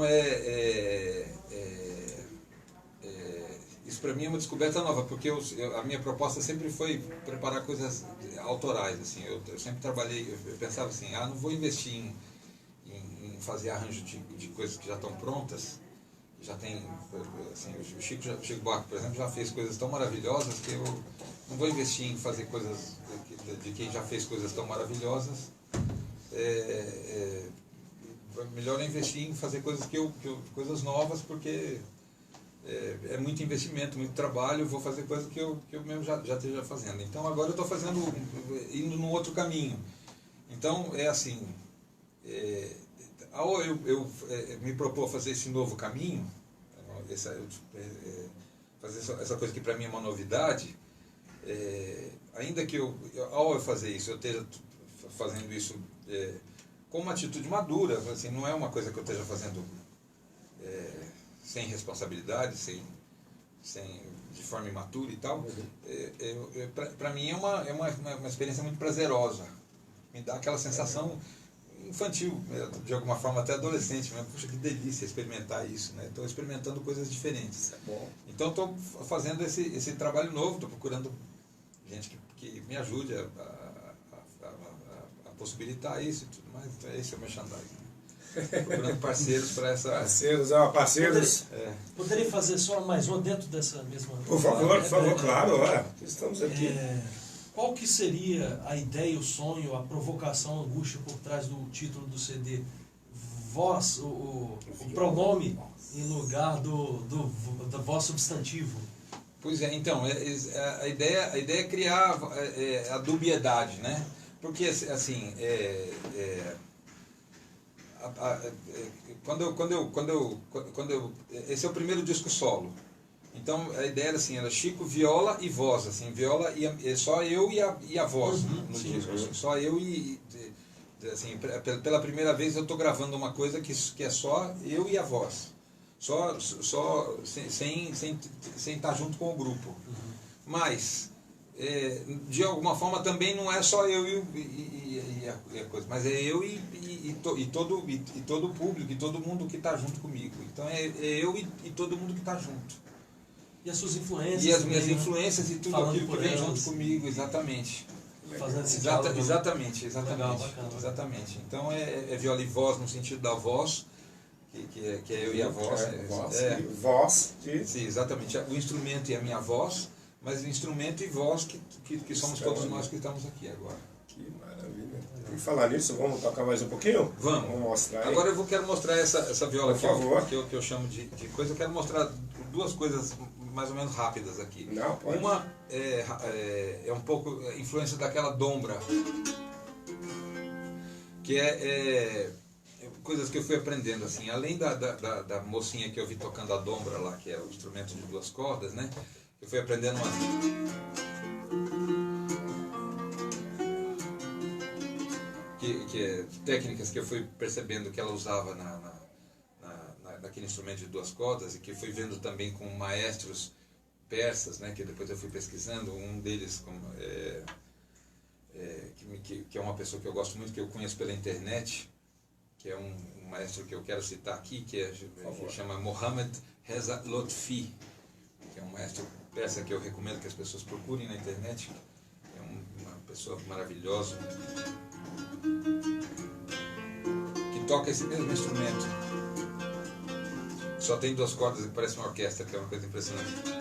isso para mim é uma descoberta nova, porque a minha proposta sempre foi preparar coisas autorais, assim. Eu sempre trabalhei, eu pensava assim, não vou investir em fazer arranjo de coisas que já estão prontas, já tem, assim, o Chico Buarque, por exemplo, já fez coisas tão maravilhosas que eu não vou investir em fazer coisas de quem já fez coisas tão maravilhosas. Melhor é investir em fazer coisas coisas novas, porque é muito investimento, muito trabalho. Vou fazer coisas que eu mesmo já esteja fazendo. Então agora eu estou indo num outro caminho. Então é assim, ao eu me propor fazer esse novo caminho, fazer essa coisa que para mim é uma novidade, ainda que ao eu fazer isso, eu esteja fazendo isso com uma atitude madura, assim, não é uma coisa que eu esteja fazendo sem responsabilidade, de forma imatura e tal. Para mim é uma experiência muito prazerosa, me dá aquela sensação infantil, de alguma forma até adolescente, mas puxa, que delícia experimentar isso, né? Estou experimentando coisas diferentes. Então estou fazendo esse trabalho novo, estou procurando gente que me ajude a possibilitar isso e tudo mais. Então esse é o merchandising. Procurando parceiros para essa... Parceiros. Poderia fazer só mais uma dentro dessa mesma... Por favor, claro, estamos aqui. Qual que seria a ideia, o sonho, a provocação, a angústia por trás do título do CD? Voz, o pronome em lugar do voz substantivo. Pois é, então, a ideia é criar a dubiedade, né? Porque, assim, esse é o primeiro disco solo. Então a ideia era assim, era Chico, viola e voz, assim, viola e só eu e a voz no disco, assim, só eu assim, pela primeira vez eu estou gravando uma coisa que é só eu e a voz, só sem estar junto com o grupo, mas de alguma forma também não é só eu e a coisa, mas é eu e todo o público e todo mundo que está junto comigo. Então é eu e todo mundo que está junto. E as suas influências. E as minhas influências e tudo aquilo que vem junto comigo, exatamente. Fazendo esse exatamente. Legal, bacana. Exatamente. Então é viola e voz no sentido da voz, que é eu e a voz. Voz. Sim, exatamente. O instrumento e a minha voz, mas o instrumento e voz que somos todos nós que estamos aqui agora. Que maravilha. E falar nisso, vamos tocar mais um pouquinho? Vamos mostrar aí. Agora eu quero mostrar essa viola aqui, que eu chamo de coisa. Eu quero mostrar duas coisas mais ou menos rápidas aqui. Não, pode. Uma é um pouco a influência daquela dombra, que coisas que eu fui aprendendo, assim, além da mocinha que eu vi tocando a dombra lá, que é o instrumento de 2 cordas, né? Eu fui aprendendo técnicas que eu fui percebendo que ela usava naquele instrumento de 2 cordas, e que fui vendo também com maestros persas, né, que depois eu fui pesquisando, um deles que é uma pessoa que eu gosto muito, que eu conheço pela internet, que é um maestro que eu quero citar aqui, que chama Mohammad Reza Lotfi, que é um maestro persa que eu recomendo que as pessoas procurem na internet. É uma pessoa maravilhosa, que toca esse mesmo instrumento. Só tem 2 cordas e parece uma orquestra, que é uma coisa impressionante.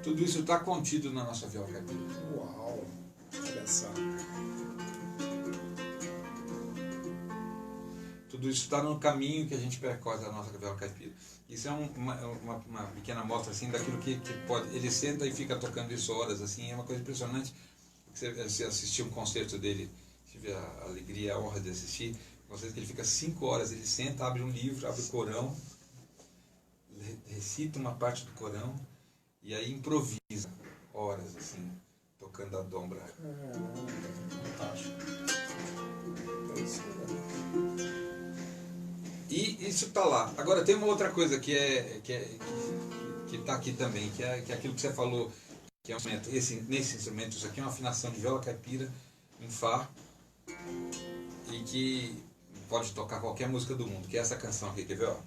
Tudo isso está contido na nossa viola caipira. Uau! Olha só. Tudo isso está no caminho que a gente percorre da nossa viola caipira. Isso é uma pequena amostra assim, daquilo que pode... Ele senta e fica tocando isso horas, assim, é uma coisa impressionante. Você assistiu um concerto dele, tive a alegria, a honra de assistir, um concerto que ele fica 5 horas, ele senta, abre um livro, abre o Corão, recita uma parte do Corão, e aí improvisa horas, assim, tocando a dombra. Fantástico. E isso está lá. Agora tem uma outra coisa que está aqui também, que é aquilo que você falou, que é um instrumento, nesse instrumento, isso aqui é uma afinação de viola caipira em Fá, e que pode tocar qualquer música do mundo, que é essa canção aqui, quer ver? Ó?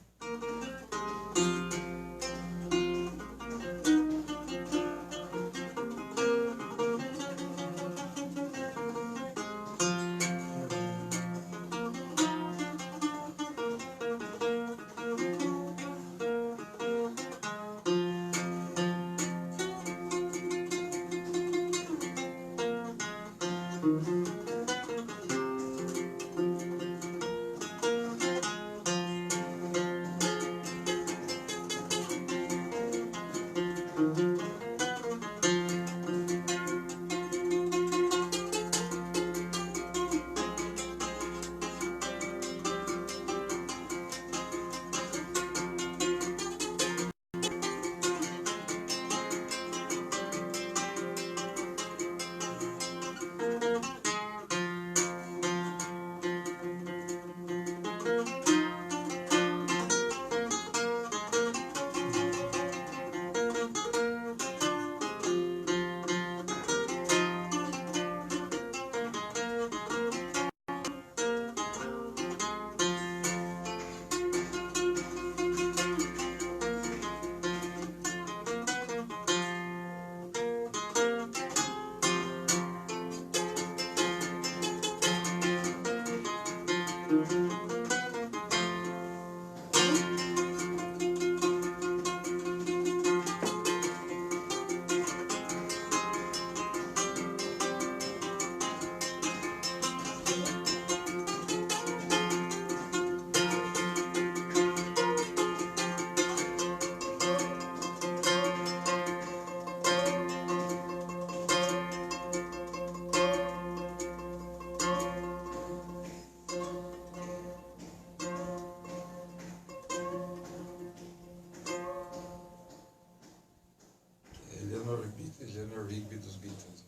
Eleanor Rigby dos Beatles.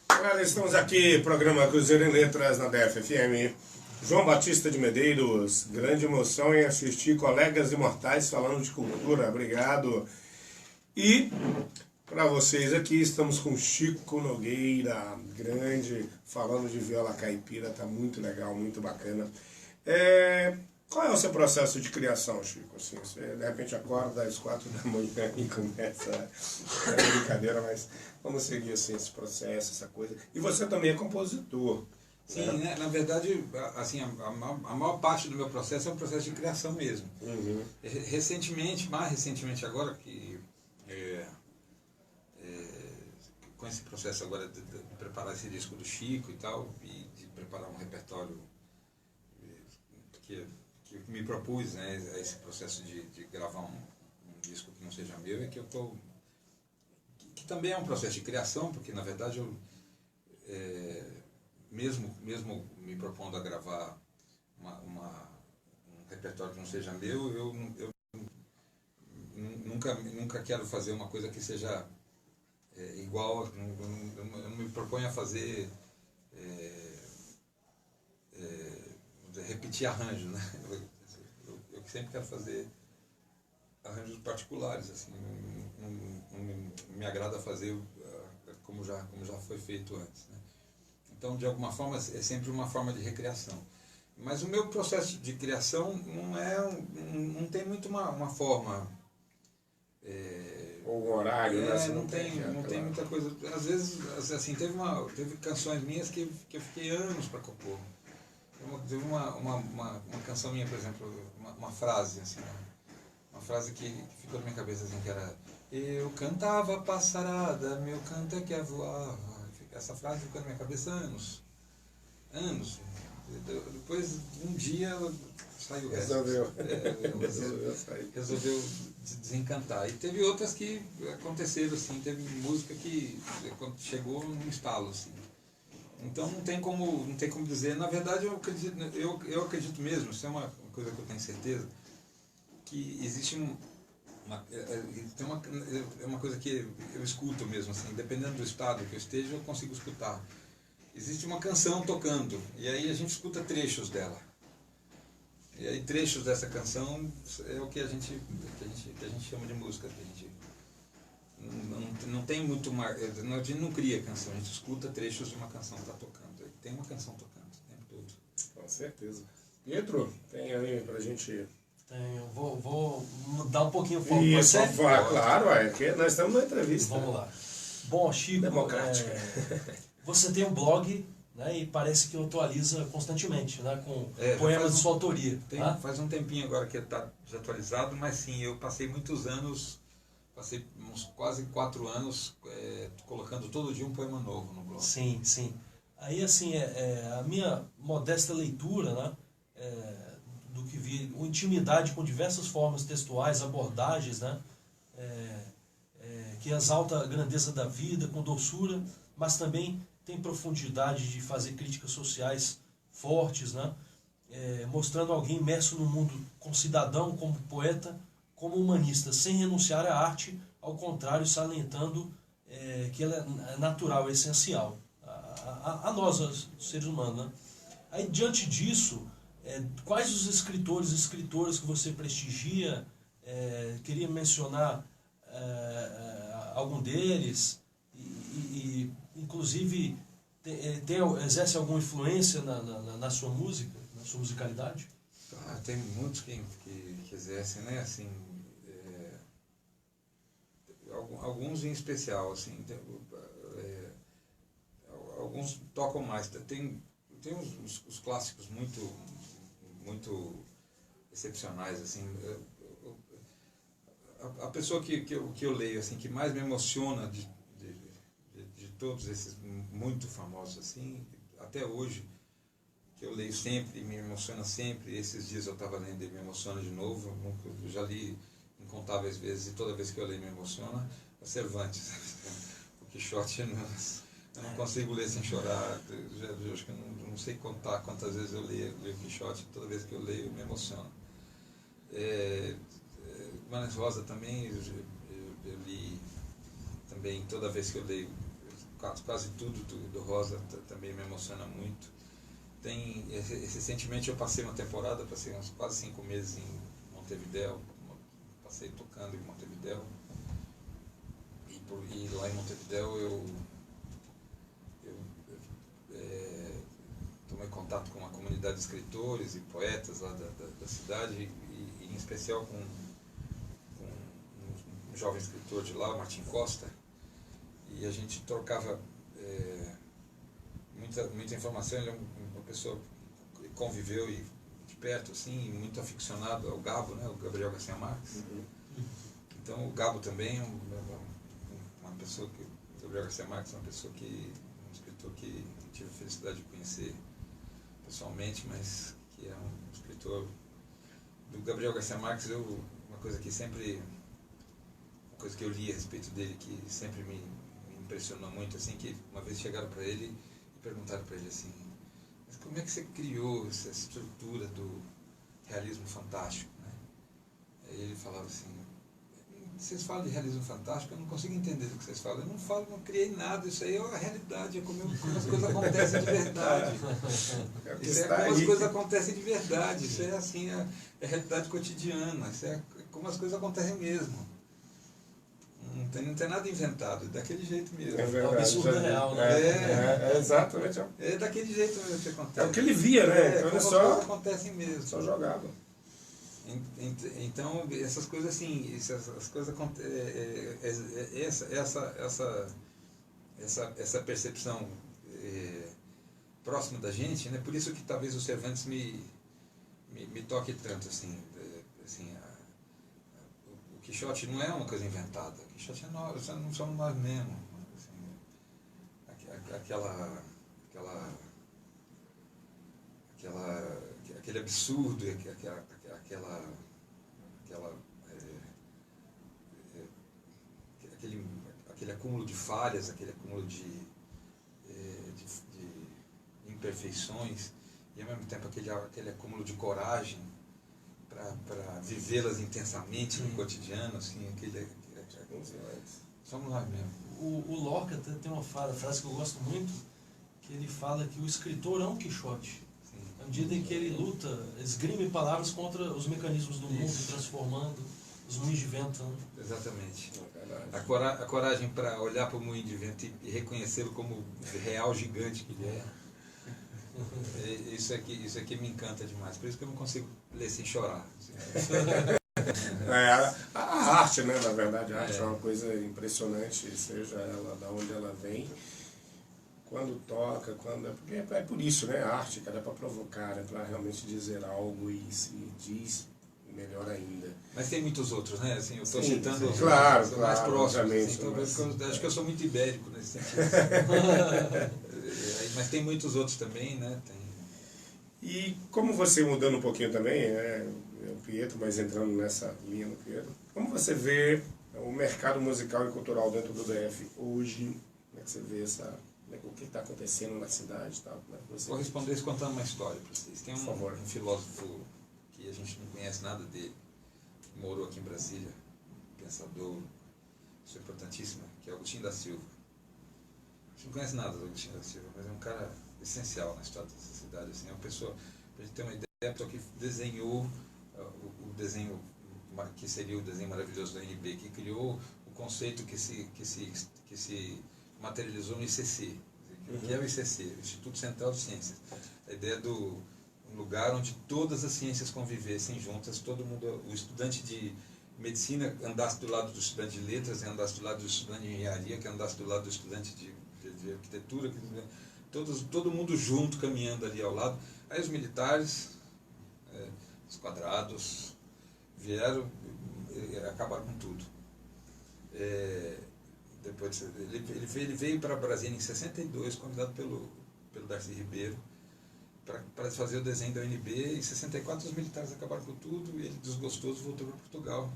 Agora estamos aqui, programa Cruzeiro em Letras na DFFM. João Batista de Medeiros, grande emoção em assistir colegas imortais falando de cultura, obrigado. E para vocês aqui, estamos com Chico Nogueira, grande, falando de viola caipira, tá muito legal, muito bacana. Qual é o seu processo de criação, Chico? Assim, você de repente acorda às 4 da manhã e começa, é brincadeira, mas vamos seguir assim, esse processo, essa coisa. E você também é compositor. Sim, né? Na verdade, assim, a maior parte do meu processo é um processo de criação mesmo. Uhum. Recentemente, mais recentemente agora, que com esse processo agora de preparar esse disco do Chico e tal, e de preparar um repertório que me propus, né, esse processo de gravar um disco que não seja meu, é que eu estou... que também é um processo de criação, porque na verdade eu... mesmo me propondo a gravar um repertório que não seja meu, eu nunca quero fazer uma coisa que seja igual, eu não me proponho a fazer repetir arranjo, né? Eu sempre quero fazer arranjos particulares, assim, não me agrada fazer como já foi feito antes, né? Então, de alguma forma, é sempre uma forma de recriação. Mas o meu processo de criação não tem muito uma forma... Ou um horário, né? Não tem muita coisa. Às vezes, assim, teve canções minhas que eu fiquei anos para compor. Teve uma canção minha, por exemplo, uma frase, assim, uma frase que ficou na minha cabeça, assim, que era: eu cantava passarada, meu canto é que é voar. Essa frase ficou na minha cabeça anos. Depois, um dia, saiu o resto. Resolveu desencantar. E teve outras que aconteceram, assim, teve música que quando chegou num estalo, assim. Então não tem como dizer. Na verdade, eu acredito mesmo, isso é uma coisa que eu tenho certeza, que existe uma coisa que eu escuto mesmo, assim, dependendo do estado que eu esteja, eu consigo escutar. Existe uma canção tocando, e aí a gente escuta trechos dela. E aí trechos dessa canção é o que a gente chama de música. A gente não tem muito a gente não cria canção, a gente escuta trechos de uma canção que está tocando. Tem uma canção tocando o tempo todo. Com certeza. Pietro, tem aí pra gente... Tenho. Vou mudar um pouquinho o foco. Isso, claro, que nós estamos na entrevista. Vamos lá. Bom, Chico, democrática. Você tem um blog, né, e parece que atualiza constantemente, né, com poemas de sua autoria. Faz um tempinho agora que está desatualizado, mas sim, eu passei muitos anos, passei uns quase 4 anos colocando todo dia um poema novo no blog. Sim, sim. Aí, assim, a minha modesta leitura, né, do que vi, intimidade com diversas formas textuais, abordagens, né, que exalta a grandeza da vida com doçura, mas também tem profundidade de fazer críticas sociais fortes, né? Mostrando alguém imerso no mundo como cidadão, como poeta, como humanista, sem renunciar à arte, ao contrário, salientando que ela é natural, é essencial a nós, os seres humanos, né? Aí, diante disso, quais os escritores e escritoras que você prestigia? Queria mencionar algum deles e inclusive exerce alguma influência na sua música, na sua musicalidade? Tem muitos que exercem, né? Assim, alguns em especial, assim, alguns tocam mais. Tem os clássicos muito excepcionais, assim. A pessoa que eu leio, assim, que mais me emociona de todos esses muito famosos, assim, até hoje, que eu leio sempre, me emociona sempre. Esses dias eu estava lendo e me emociona de novo. Eu já li incontáveis vezes e toda vez que eu leio me emociona. É Cervantes. O Quixote, eu não consigo ler sem chorar. Eu acho que eu não sei contar quantas vezes eu leio o Quixote. Toda vez que eu leio me emociona. Guimarães Rosa também, eu li também, toda vez que eu leio, quase tudo do Rosa também me emociona muito. Recentemente eu passei uma temporada, passei uns quase 5 meses em Montevidéu, passei tocando em Montevidéu, e lá em Montevidéu eu tomei contato com uma comunidade de escritores e poetas lá da cidade, e em especial com um jovem escritor de lá, Martim Costa, e a gente trocava muita informação. Ele é uma pessoa que conviveu de perto, assim, muito aficionado ao Gabo, né, o Gabriel Garcia Marques. Então o Gabo também é uma pessoa que, o Gabriel Garcia Marques é uma pessoa um escritor que tive a felicidade de conhecer pessoalmente, mas que é um escritor. Do Gabriel Garcia Marques, uma coisa que eu li a respeito dele que sempre me impressionou muito, assim, que uma vez chegaram para ele e perguntaram para ele assim: mas como é que você criou essa estrutura realismo fantástico, né? Aí ele falava assim, vocês falam de realismo fantástico, eu não consigo entender do que vocês falam. Eu não falo, não criei nada, isso aí é a realidade, é como as coisas acontecem de verdade. Isso é como as coisas acontecem de verdade, isso é assim, é a realidade cotidiana, isso é como as coisas acontecem mesmo. Não tem nada inventado, é daquele jeito mesmo. É verdade. É um absurdo real, né? É exatamente. É daquele jeito mesmo que acontece. É o que ele via, né? Então como ele as só coisas acontecem mesmo. só jogava. Então, essas coisas assim, essas coisas essa percepção próxima da gente, né? Por isso que talvez o Cervantes me toque tanto, assim, o Quixote não é uma coisa inventada, o Quixote é nós, não somos nós mesmos, assim, aquele absurdo, aquele acúmulo de falhas, aquele acúmulo de imperfeições, e ao mesmo tempo aquele acúmulo de coragem para vivê-las intensamente no cotidiano, assim, somos nós mesmos. O Locke tem uma frase que eu gosto muito, que ele fala que o escritor é um Quixote. À medida em que ele luta, esgrime palavras contra os mecanismos do mundo, transformando os moinhos de vento. Né? Exatamente. A coragem para olhar para o moinho de vento e reconhecê-lo como o real gigante que ele é. Isso aqui me encanta demais. Por isso que eu não consigo ler sem chorar. A arte, né? Na verdade, a arte é uma coisa impressionante, seja ela da onde ela vem, quando toca, porque é por isso, né? A arte, cara, é para provocar, é para realmente dizer algo e se diz melhor ainda. Mas tem muitos outros, né? Assim, eu estou citando os claro, mais próximos. Assim, então, acho que eu sou muito ibérico nesse sentido. Mas tem muitos outros também, né? E como você, mudando um pouquinho também, o Pietro, mas entrando nessa linha do Pietro, como você vê o mercado musical e cultural dentro do DF hoje? Como é que você vê o que está acontecendo na cidade e tal? Vou responder isso contando uma história para vocês. Tem um filósofo que a gente não conhece nada dele, que morou aqui em Brasília, um pensador, isso é importantíssimo, que é Agostinho da Silva. A gente não conhece nada do Agostinho da Silva, mas é um cara essencial na história dessa cidade. Assim, é uma pessoa, para a gente ter uma ideia, é uma pessoa que desenhou o desenho, que seria o desenho maravilhoso da NB, que criou o conceito que se materializou no ICC. O que é o ICC? O Instituto Central de Ciências. A ideia do um lugar onde todas as ciências convivessem juntas, todo mundo, o estudante de medicina andasse do lado do estudante de letras, e andasse do lado do estudante de engenharia, que andasse do lado do estudante de arquitetura, todo mundo junto, caminhando ali ao lado. Aí os militares, os quadrados, vieram e acabaram com tudo. Depois ele veio para Brasília em 62, convidado pelo Darcy Ribeiro, para fazer o desenho da UNB. Em 64 os militares acabaram com tudo e ele, desgostoso, voltou para Portugal.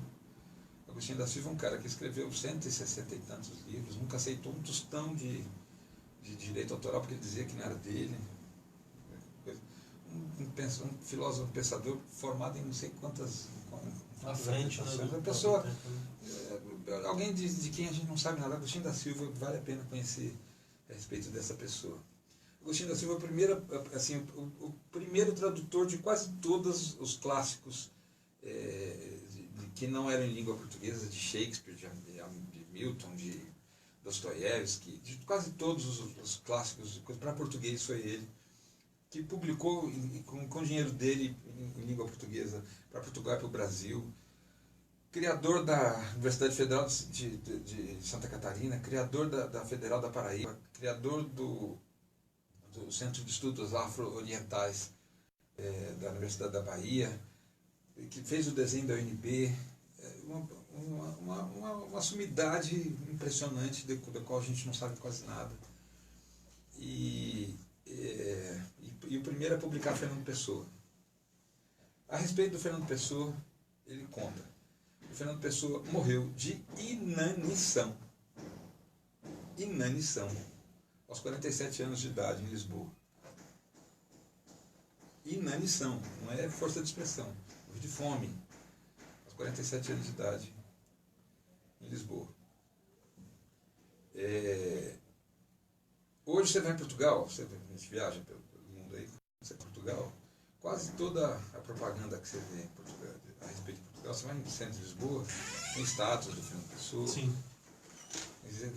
Agostinho da Silva é um cara que escreveu 160 e tantos livros, nunca aceitou um tostão de direito autoral porque ele dizia que não era dele. Um filósofo, um pensador formado em não sei quantas à frente, uma pessoa, alguém de quem a gente não sabe nada. Agostinho da Silva, vale a pena conhecer a respeito dessa pessoa. Agostinho da Silva é o primeiro tradutor de quase todos os clássicos que não eram em língua portuguesa, de Shakespeare, de Milton, de Dostoiévski, de quase todos os clássicos para português. Foi ele que publicou com o dinheiro dele em língua portuguesa para Portugal e para o Brasil. Criador da Universidade Federal de Santa Catarina, criador da Federal da Paraíba, criador do Centro de Estudos Afro-Orientais da Universidade da Bahia, que fez o desenho da UNB, uma sumidade impressionante da qual a gente não sabe quase nada. E o primeiro a publicar Fernando Pessoa. A respeito do Fernando Pessoa, ele conta: o Fernando Pessoa morreu de inanição, aos 47 anos de idade, em Lisboa. inanição, não é força de expressão. Morri de fome, aos 47 anos de idade, em Lisboa. Hoje você vai em Portugal, a gente viaja pelo mundo aí, você vai em Portugal, quase toda a propaganda que você vê em Portugal, a respeito de Portugal, você vai no centro de Lisboa, tem estátuas do Fernando Pessoa. Sim.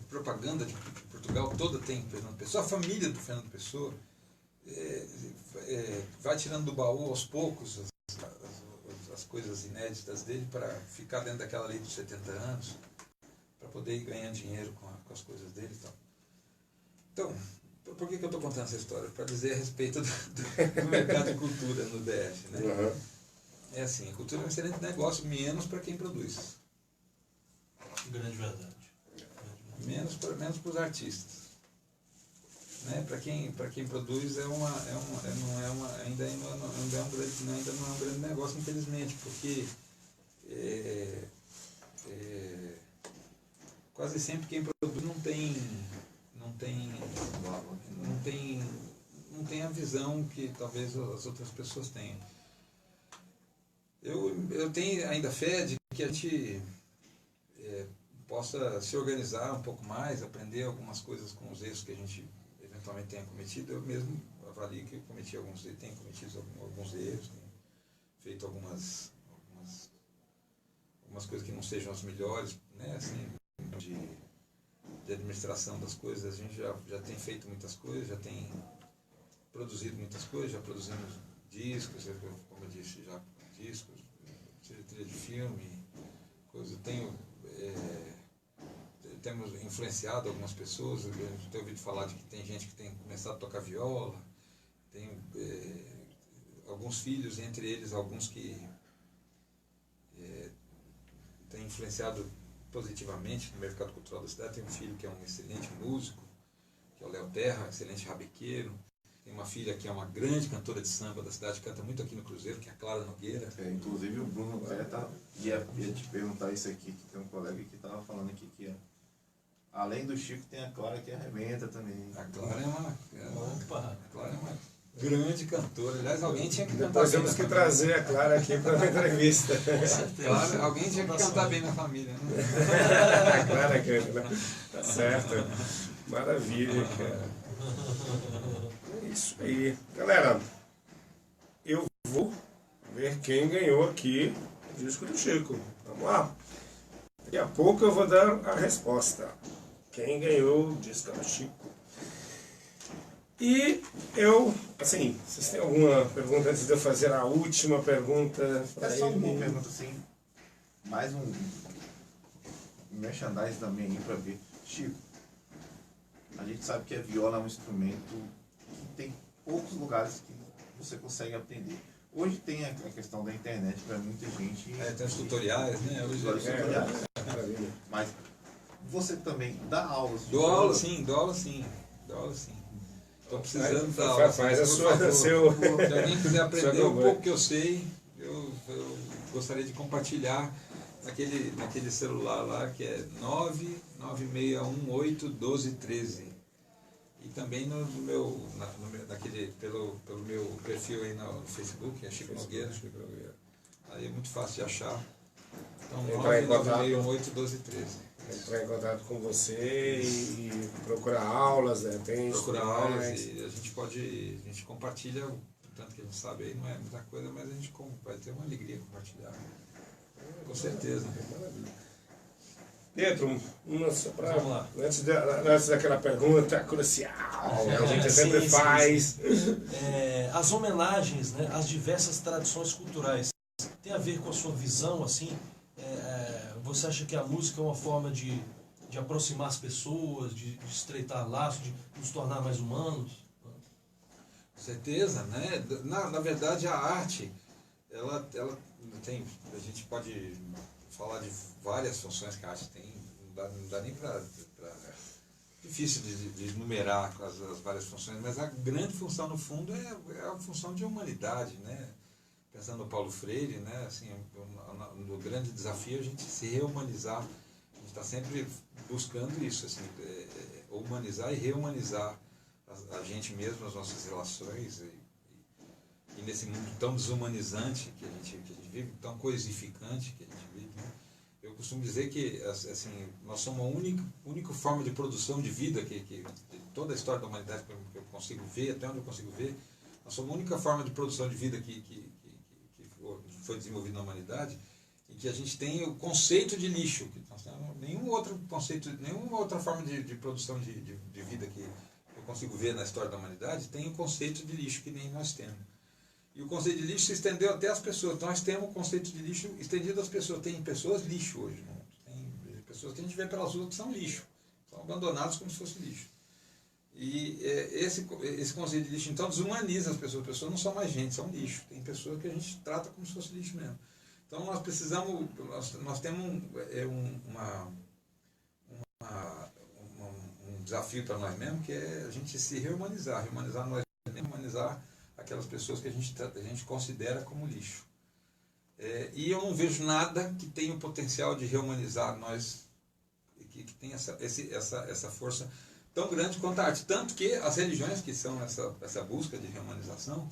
Propaganda de Portugal toda tem Fernando Pessoa. A família do Fernando Pessoa vai tirando do baú aos poucos as coisas inéditas dele para ficar dentro daquela lei dos 70 anos, para poder ir ganhando dinheiro com as coisas dele e tal. Então, por que eu estou contando essa história? Para dizer a respeito do mercado de cultura no DF. Né? Uhum. É assim, a cultura é um excelente negócio, menos para quem produz. Grande verdade. Menos para os artistas. Né? Para quem produz ainda não é um grande negócio, infelizmente, porque quase sempre quem produz não tem a visão que talvez as outras pessoas tenham. Eu tenho ainda fé de que a gente possa se organizar um pouco mais, aprender algumas coisas com os erros que a gente eventualmente tenha cometido. Eu mesmo avalio que eu tenho cometido alguns erros, tenho feito algumas coisas que não sejam as melhores, né? Assim, de administração das coisas. A gente já tem feito muitas coisas, já tem produzido muitas coisas, já produzimos discos, como eu disse, já discos, trilha de filme, coisa. Temos influenciado algumas pessoas. Eu tenho ouvido falar de que tem gente que tem começado a tocar viola, tem alguns filhos, entre eles alguns que têm influenciado positivamente no mercado cultural da cidade. Tem um filho que é um excelente músico, que é o Léo Terra, excelente rabequeiro. Tem uma filha que é uma grande cantora de samba da cidade, canta muito aqui no Cruzeiro, que é a Clara Nogueira. Inclusive o Bruno até ia te perguntar isso aqui, que tem um colega que estava falando aqui que além do Chico tem a Clara que arrebenta também. A Clara é uma grande cantora. Aliás, alguém tinha que cantar Depois bem. temos que trazer a Clara aqui para uma entrevista. Claro, alguém tinha que cantar bem na família, né? A Clara canta, né? Tá certo. Maravilha, cara. É isso aí. Galera, eu vou ver quem ganhou aqui o disco do Chico. Vamos lá. Daqui a pouco eu vou dar a resposta. Quem ganhou o disco do Chico. E eu, assim, vocês têm alguma pergunta antes de eu fazer a última pergunta para É só ele? uma pergunta assim, mais um merchandising também aí para ver. Chico, a gente sabe que a viola é um instrumento que tem poucos lugares que você consegue aprender. Hoje tem a questão da internet para muita gente. Tem os tutoriais, né? Hoje Tutoriais. Mas você também dá aulas? Dou aula sim. Estou precisando dar aula. Faz a por favor. seu... Se alguém quiser aprender um pouco que eu sei, eu gostaria de compartilhar naquele celular lá que é 996181213. E também pelo meu perfil aí no Facebook, é Chico Nogueira. Aí é muito fácil de achar. Então, 996181213. Entrar em contato com você e procurar aulas, né? Procurar aulas e a gente compartilha o tanto que a gente sabe aí, não é muita coisa, mas a gente vai ter uma alegria compartilhar. Com certeza. Pedro, Vamos lá. antes daquela pergunta crucial que a gente sempre faz. As homenagens, né, às diversas tradições culturais, tem a ver com a sua visão, assim? Você acha que a música é uma forma de aproximar as pessoas, de estreitar laços, de nos tornar mais humanos? Com certeza, né? Na verdade, a arte, ela tem, a gente pode falar de várias funções que a arte tem, não dá nem para difícil de enumerar as várias funções, mas a grande função, no fundo, é a função de humanidade, né? Pensando no Paulo Freire, né? Assim, no grande desafio a gente se rehumanizar. A gente está sempre buscando isso, assim, humanizar e rehumanizar a gente mesmo, as nossas relações. e nesse mundo tão desumanizante que a gente vive, tão coisificante que a gente vive, né? Eu costumo dizer que assim, nós somos a única forma de produção de vida que de toda a história da humanidade que eu consigo ver, até onde eu consigo ver, nós somos a única forma de produção de vida que foi desenvolvida na humanidade, em que a gente tem o conceito de lixo. Que nós temos nenhum outro conceito, nenhuma outra forma de produção de vida que eu consigo ver na história da humanidade tem o conceito de lixo que nem nós temos. E o conceito de lixo se estendeu até as pessoas. Nós temos o conceito de lixo estendido às pessoas. Tem pessoas lixo hoje no mundo. Tem pessoas que a gente vê pelas ruas que são lixo. São abandonados como se fosse lixo. E esse conceito de lixo, então, desumaniza as pessoas. As pessoas não são mais gente, são lixo. Tem pessoas que a gente trata como se fosse lixo mesmo. Então, nós precisamos... Nós temos um desafio para nós mesmos, que é a gente se reumanizar. Reumanizar nós mesmos, humanizar aquelas pessoas que a gente considera como lixo. E eu não vejo nada que tenha o potencial de reumanizar nós, que tenha essa força tão grande quanto a arte. Tanto que as religiões, que são essa busca de reumanização,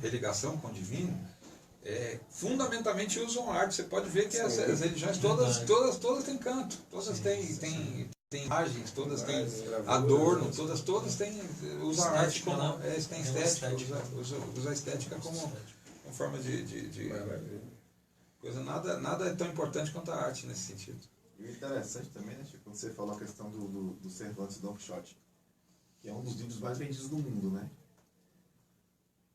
religação com o divino, fundamentalmente usam arte. Você pode ver que as religiões todas têm canto, todas têm imagens, todas têm adorno, todas têm, usam a arte como tem estética, usa a estética como forma de coisa. Nada é tão importante quanto a arte nesse sentido. E o interessante também, né, Chico, quando você falou a questão do Cervantes e Don Quixote, que é um dos livros mais vendidos do mundo, né?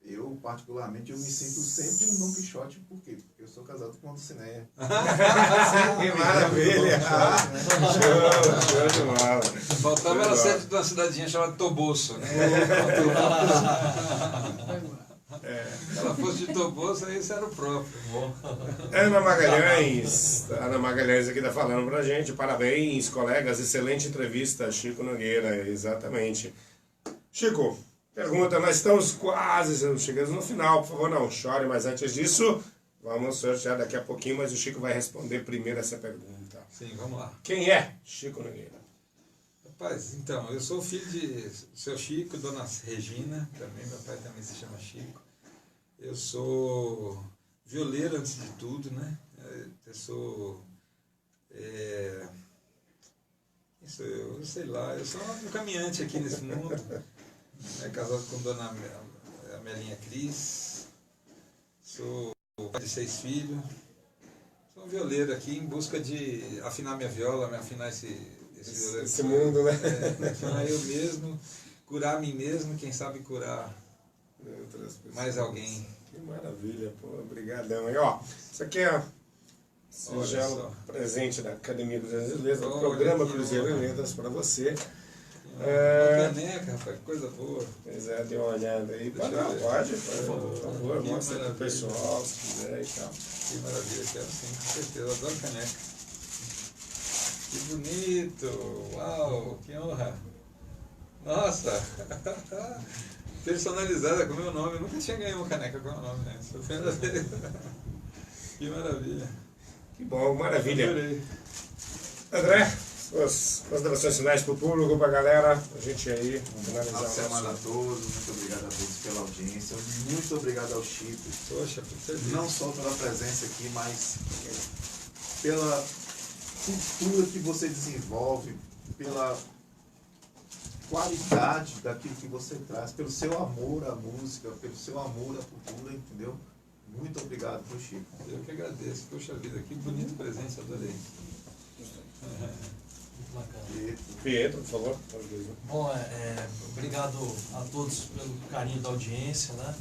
Eu, particularmente, me sinto sempre um Don Quixote, por quê? Porque eu sou casado com uma Dulcinea. Que maravilha! Show de bola! Faltava ela ser de uma cidadinha chamada Toboso, né? Se ela fosse de Toboso, aí isso era o próprio. Ana Magalhães aqui está falando pra gente. Parabéns, colegas, excelente entrevista, Chico Nogueira, exatamente. Chico, pergunta, nós estamos quase chegando no final, por favor, não chore, mas antes disso, vamos sortear daqui a pouquinho, mas o Chico vai responder primeiro essa pergunta. Sim, vamos lá. Quem é Chico Nogueira? Rapaz, então, eu sou filho de seu Chico, dona Regina, também, meu pai também se chama Chico. Eu sou violeiro antes de tudo, né? Eu sou... Isso eu sei lá, eu sou um caminhante aqui nesse mundo. Casado com dona Amelinha Cris. Sou pai de 6 filhos. Sou um violeiro aqui em busca de afinar minha viola, afinar esse mundo, né? Afinar eu mesmo, curar a mim mesmo, quem sabe curar mais alguém. Que maravilha, pô, obrigadão. E ó, isso aqui é singelo presente da Academia Cruzeiros e Letras, do programa Cruzeiro e Letras para você. Uma caneca, rapaz, que coisa boa. Pois é, dê uma olhada aí. Pode, por favor, mostra para o pessoal, se quiser e tal. Que maravilha, quero sim, com certeza, adoro caneca. Que bonito, uau, que honra. Nossa, personalizada com o meu nome, eu nunca tinha ganhado uma caneca com o meu nome, né? Que maravilha. Que bom, maravilha. Adorei. André, suas considerações finais para o público, para a galera, a gente aí finalizar. Boa semana a todos, muito obrigado a todos pela audiência, muito obrigado ao Chico. Poxa, fico feliz. Não só pela presença aqui, mas pela cultura que você desenvolve, pela qualidade daquilo que você traz, pelo seu amor à música, pelo seu amor à cultura, entendeu? Muito obrigado, pro Chico. Eu que agradeço, poxa vida, que bonito presente, adorei. Muito bacana. Pietro, por favor. Bom, obrigado a todos pelo carinho da audiência, né?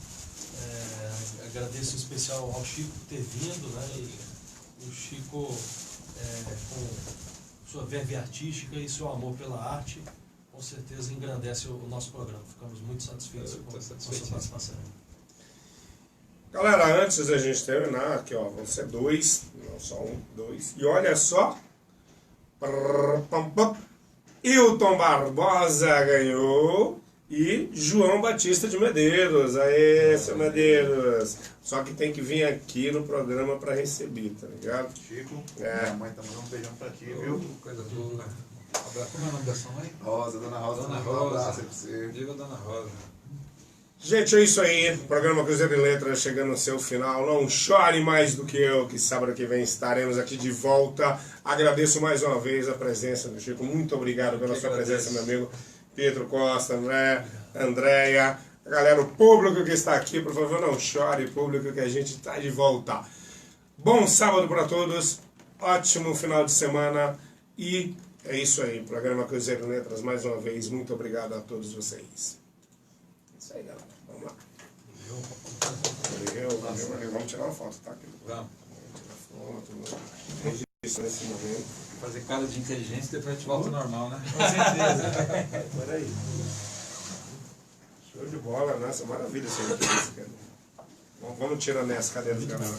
Agradeço em especial ao Chico por ter vindo, né? E o Chico, com sua verve artística e seu amor pela arte, com certeza engrandece o nosso programa. Ficamos muito satisfeitos com a sua participação. Galera, antes da gente terminar, aqui ó, vão ser 2, não só 1, 2. E olha só, Hilton Barbosa ganhou e João Batista de Medeiros. Aê, seu Medeiros. Só que tem que vir aqui no programa para receber, tá ligado? Chico, minha mãe tá mandando um beijão pra ti, viu? Coisa boa. Como é o nome da sua mãe? Rosa, Dona Rosa. Dona Um Rosa. abraço aí pra você. Viva Dona Rosa. Gente, é isso aí. Programa Cruzeiro em Letras chegando ao seu final. Não chore mais do que eu, que sábado que vem estaremos aqui de volta. Agradeço mais uma vez a presença do Chico. Muito obrigado pela sua presença, meu amigo Pedro Costa, Andréia, a galera, o público que está aqui. Por favor, não chore, público, que a gente está de volta. Bom sábado para todos. Ótimo final de semana. E é isso aí. Programa Cruzeiro em Letras mais uma vez. Muito obrigado a todos vocês. Isso aí, galera. Vamos lá. Valeu. Vamos tirar uma foto, tá? Vamos. Vamos tirar foto. Registro nesse momento. Fazer cara de inteligência e depois a gente volta ao normal, né? Com certeza. Peraí. Show de bola, nossa, maravilha isso aí. Vamos tirar nessa cadeira, galera.